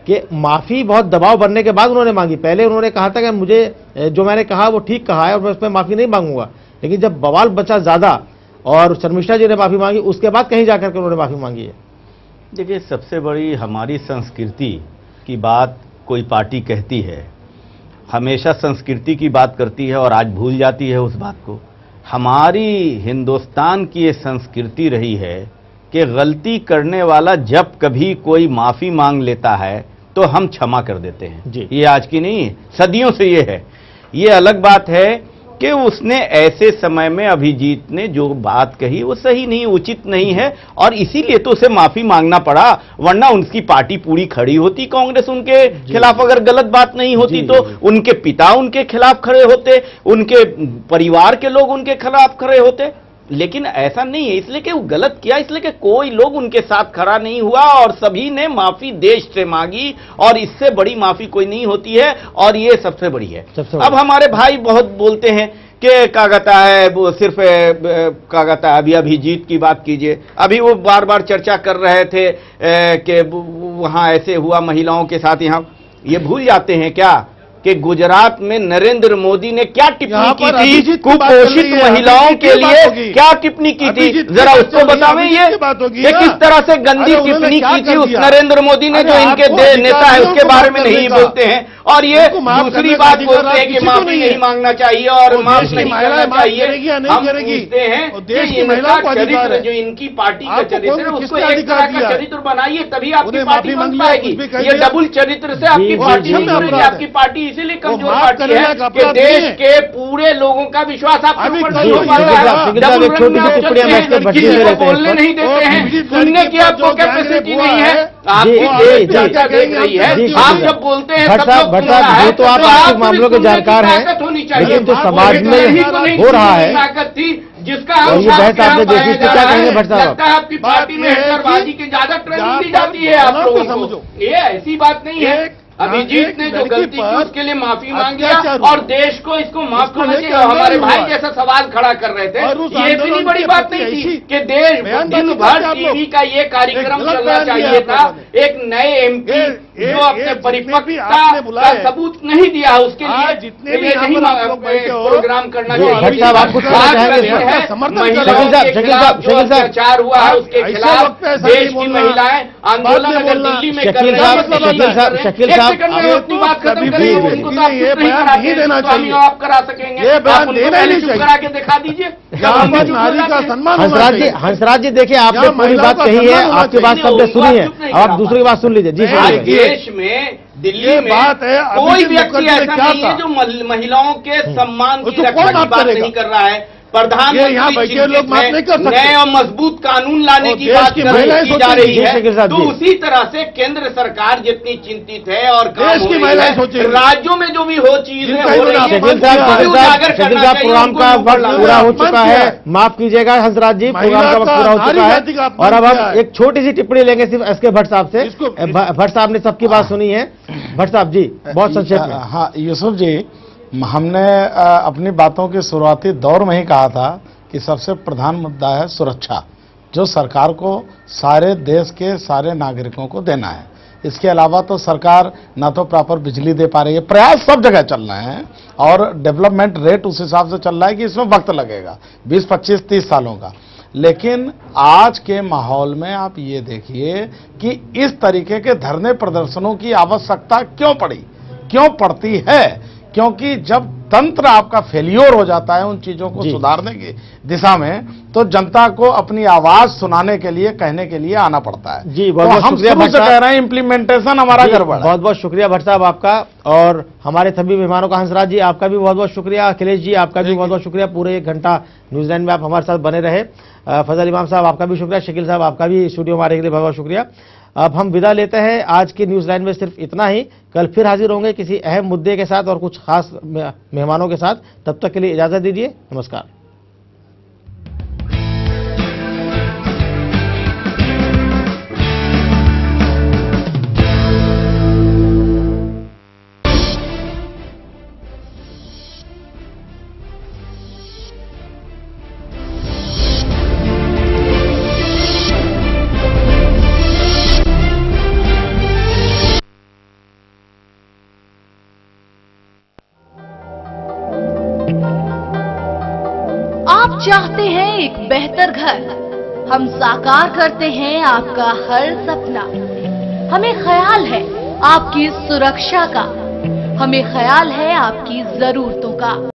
कि माफी बहुत दबाव बनने के बाद उन्होंने मांगी। पहले उन्होंने कहा था कि मुझे जो मैंने कहा वो ठीक कहा है और मैं उसमें माफी नहीं मांगूंगा, लेकिन जब बवाल बचा ज्यादा और शर्मिष्ठा जी ने माफी मांगी, उसके बाद कहीं जाकर के उन्होंने माफी मांगी है। देखिए, सबसे बड़ी हमारी संस्कृति की बात कोई पार्टी कहती है, हमेशा संस्कृति की बात करती है और आज भूल जाती है उस बात को। हमारी हिंदुस्तान की ये संस्कृति रही है कि गलती करने वाला जब कभी कोई माफी मांग लेता है तो हम क्षमा कर देते हैं जी। ये आज की नहीं है, सदियों से ये है। ये अलग बात है कि उसने ऐसे समय में अभिजीत ने जो बात कही वो सही नहीं, उचित नहीं है और इसीलिए तो उसे माफी मांगना पड़ा, वरना उनकी पार्टी पूरी खड़ी होती, कांग्रेस उनके खिलाफ अगर गलत बात नहीं होती तो उनके पिता उनके खिलाफ खड़े होते, उनके परिवार के लोग उनके खिलाफ खड़े होते। लेकिन ऐसा नहीं है, इसलिए कि वो गलत किया, इसलिए कि कोई लोग उनके साथ खड़ा नहीं हुआ और सभी ने माफी देश से मांगी और इससे बड़ी माफी कोई नहीं होती है और ये सबसे बड़ी है। अब हमारे भाई बहुत बोलते हैं कि क्या कहता है, वो सिर्फ क्या कहता है, अभी अभिजीत की बात कीजिए, अभी वो बार बार चर्चा कर रहे थे कि वहां ऐसे हुआ महिलाओं के साथ। यहाँ ये भूल जाते हैं क्या कि गुजरात में नरेंद्र मोदी ने क्या टिप्पणी की थी कुपोषित महिलाओं के लिए, क्या टिप्पणी की थी, जरा उसको बतावें। ये किस तरह से गंदी टिप्पणी की थी उस नरेंद्र मोदी ने, जो इनके नेता है उसके बारे में नहीं बोलते हैं और ये दूसरी बात बोलते हैं कि माफी नहीं मांगना चाहिए और माफ नहीं करना चाहिए। हम पूछते हैं कि इनका चरित्र, जो इनकी पार्टी का चरित्र है, उसको एक तरह का चरित्र बनाइए, तभी आपकी पार्टी बन पाएगी। ये डबल चरित्र से आपकी पार्टी नहीं बनेगी। आपकी पार्टी इसीलिए कमजोर पार्टी है कि देश के पूरे लोगों का विश्वास आपके ऊपर नहीं हो पाता है। किसी को बोलने नहीं देते हैं, सुनने की आपको कैपेसिटी नहीं है, आपकी चर्चा देख रही है, आप जब बोलते हैं तब लोग भट्ट साहब, ये तो आप आर्थिक मामलों के जानकार हैं, लेकिन जो समाज में हो रहा है ताकत थी जिसका और ये बहस आपने देखी, तो क्या कहेंगे भट्ट साहब? लगता है आपकी पार्टी में हेटरबाजी की ज्यादा ट्रेनिंग दी जाती है आप लोगों को। ये ऐसी बात नहीं है। अभिजीत ने जो गलती की उसके लिए माफी मांग लिया और देश को इसको माफ करना चाहिए। हमारे भाई जैसा सवाल खड़ा कर रहे थे, ये इतनी बड़ी बात नहीं थी कि देश दिन भर टीवी का ये कार्यक्रम चलना चाहिए था। एक नए एमपी जो अपने परिपक्वता का सबूत नहीं दिया है उसके लिए जितने भी प्रोग्राम करना चाहिए। अत्याचार हुआ है उसके खिलाफ देश की महिलाएं आंदोलन अगर दिल्ली में कर रही है, अपनी बात खत्म करेंगे, उनको तो आप चुप नहीं कराते, स्वामी आप करा सकेंगे, आप उनको पहले चुप करा के दिखा दीजिए। हंसराज जी देखिए, आपने पूरी बात कही है, आपकी बात सबने सुनी है, आप दूसरी की बात सुन लीजिए। जी देश में दिल्ली में बात है, कोई व्यक्ति ऐसा नहीं है जो महिलाओं के सम्मान की रक्षा की बात नहीं कर रहा है। प्रधानमंत्री लोग बात नहीं कर सकते, नए और मजबूत कानून लाने की बात की जा रही है, तो उसी तरह से केंद्र सरकार जितनी चिंतित है और राज्यों में जो भी हो चीज प्रोग्राम का वक्त पूरा हो चुका है, माफ कीजिएगा हंसराज जी, प्रोग्राम का वक्त पूरा हो चुका है और अब हम एक छोटी सी टिप्पणी लेंगे सिर्फ एस के भट्ट साहब से। भट्ट साहब ने सबकी बात सुनी है। भट्ट साहब जी बहुत संक्षेप में। हाँ यूसुफ जी, हमने अपनी बातों के शुरुआती दौर में ही कहा था कि सबसे प्रधान मुद्दा है सुरक्षा, जो सरकार को सारे देश के सारे नागरिकों को देना है। इसके अलावा तो सरकार ना तो प्रॉपर बिजली दे पा रही है, प्रयास सब जगह चल रहे हैं और डेवलपमेंट रेट उस हिसाब से चल रहा है कि इसमें वक्त लगेगा 20, 25, 30 सालों का। लेकिन आज के माहौल में आप ये देखिए कि इस तरीके के धरने प्रदर्शनों की आवश्यकता क्यों पड़ती है, क्योंकि जब तंत्र आपका फेलियर हो जाता है उन चीजों को सुधारने की दिशा में, तो जनता को अपनी आवाज सुनाने के लिए, कहने के लिए आना पड़ता है। जी बहुत बहुत शुक्रिया भट्ट साहब, कह रहे हैं इम्प्लीमेंटेशन हमारा गड़बड़ है। बहुत बहुत शुक्रिया भट्ट साहब आपका, और हमारे सभी मेहमानों का, हंसराज जी आपका भी बहुत बहुत शुक्रिया, अखिलेश जी आपका भी बहुत बहुत शुक्रिया, पूरे 1 घंटा न्यूजीलैंड में आप हमारे साथ बने रहे। फजल इमाम साहब आपका भी शुक्रिया, शकील साहब आपका भी स्टूडियो में आने के लिए बहुत बहुत शुक्रिया। अब हम विदा लेते हैं। आज की न्यूजीलैंड में सिर्फ इतना ही, कल फिर हाजिर होंगे किसी अहम मुद्दे के साथ और कुछ खास मेहमानों के साथ। तब तक के लिए इजाजत दीजिए, नमस्कार। आप चाहते हैं एक बेहतर घर, हम साकार करते हैं आपका हर सपना। हमें ख्याल है आपकी सुरक्षा का, हमें ख्याल है आपकी जरूरतों का।